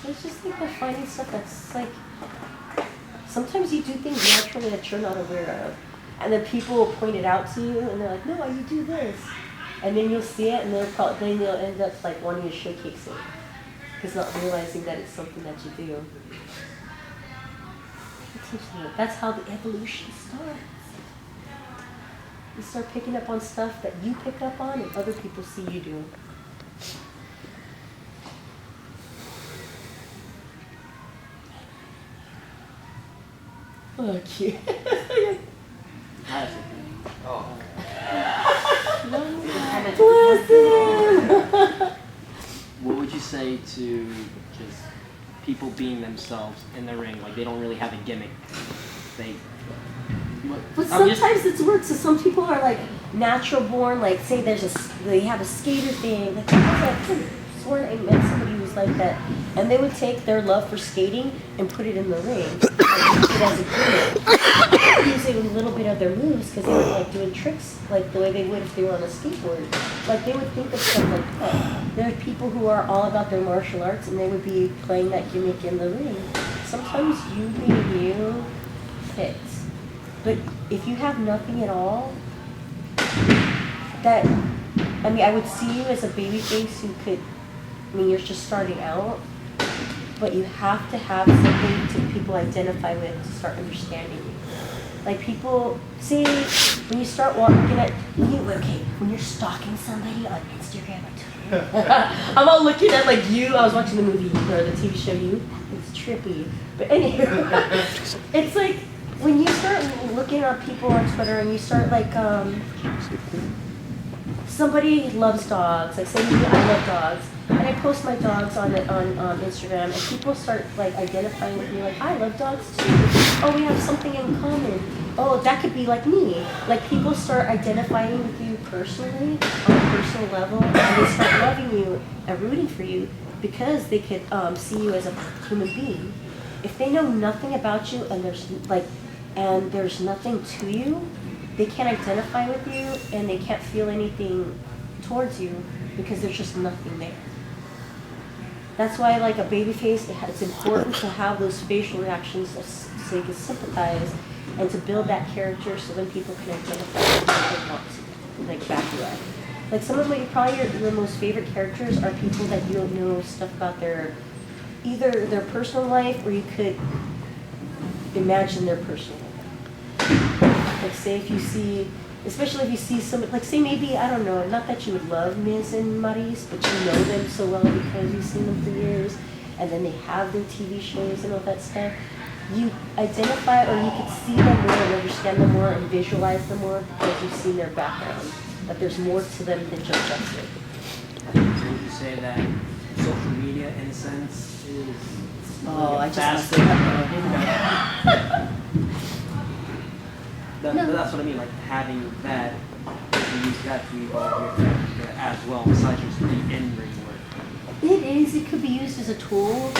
It's just like by finding stuff that's like, sometimes you do things naturally that you're not aware of. And then people will point it out to you and they're like, no, you do this. And then you'll see it and then they'll end up like wanting to showcase it. Because not realizing that it's something that you do. That's how the evolution starts. You start picking up on stuff that you pick up on and other people see you do. Oh, cute. Oh. Bless him. What would you say to just people being themselves in the ring? Like they don't really have a gimmick. But sometimes it's weird. So some people are like natural born. Like say they have a skater thing. Like I swear I met somebody who was like that, and they would take their love for skating and put it in the ring and use it as a gimmick. Using a little bit of their moves because they were like doing tricks like the way they would if they were on a skateboard. Like they would think of stuff like that. There are people who are all about their martial arts and they would be playing that gimmick in the ring. Sometimes you being you fits. But if you have nothing at all, I would see you as a babyface who could, you're just starting out, but you have to have something to people identify with to start understanding you. Like people, see, when you start looking at, when you're stalking somebody on Instagram or Twitter, I'm all looking at like you, I was watching the movie or the TV show You, it's trippy. But anyway, it's like when you start looking at people on Twitter and you start like, somebody loves dogs, like say me, I love dogs. And I post my dogs on Instagram, and people start like identifying with me, like I love dogs too. Oh, we have something in common. Oh, that could be like me. Like people start identifying with you personally on a personal level, and they start loving you and rooting for you because they could see you as a human being. If they know nothing about you and there's nothing to you, they can't identify with you and they can't feel anything towards you because there's just nothing there. That's why, like a baby face, it's important to have those facial reactions so you can sympathize and to build that character so then people can identify with what they want to, like back you up. Like some of your most favorite characters are people that you don't know stuff about either their personal life or you could imagine their personal life. Like say if you see, especially if you see somebody, like say maybe, I don't know, not that you would love Miz and Maris, but you know them so well because you've seen them for years, and then they have their TV shows and all that stuff. You identify or you could see them more and understand them more and visualize them more because you've seen their background, that there's more to them than just justice. So would you say that social media, in a sense, is That's what I mean, like having that, you use that to evolve your character as well, besides just the in-ring work. It is. It could be used as a tool.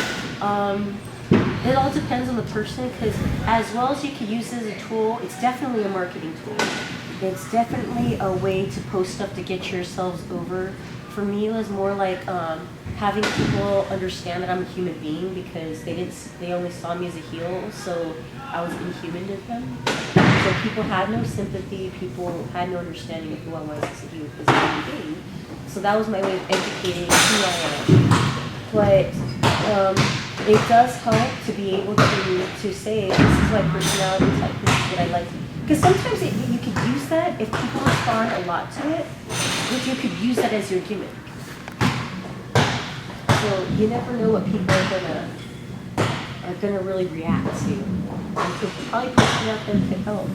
It all depends on the person, because as well as you could use it as a tool, it's definitely a marketing tool. It's definitely a way to post stuff to get yourselves over. For me, it was more like having people understand that I'm a human being because they only saw me as a heel, so I was inhuman to them. So people had no sympathy, people had no understanding of who I was as a human being. So that was my way of educating who I am. But it does help to be able to say, this is my personality type, this is what I like. Because sometimes you could use that, if people respond a lot to it, you could use that as your gimmick. So you never know what people are gonna really react to. And so probably posting out there could help.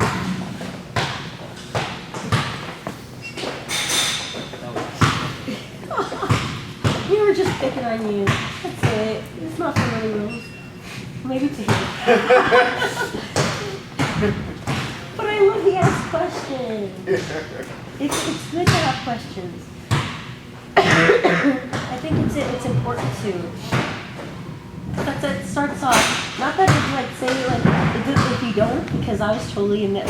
We were just picking on you. That's it. It's not for many rules. Maybe to him. But I love the asked questions. It's good to have questions. I think it's important to. That starts off. Not that it's like say like if you don't, because I was totally in that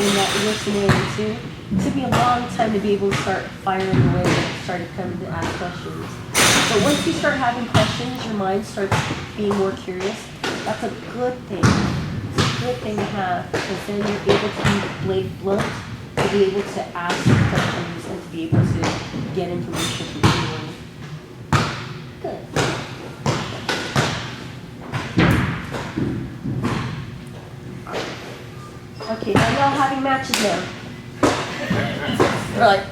scenario too. It took me a long time to be able to start firing away and started coming to ask questions. But once you start having questions, your mind starts being more curious. That's a good thing. It's a good thing to have because then you're able to be blunt, to be able to ask questions and to be able to get information from people. Good. Okay, now y'all having matches now. Right.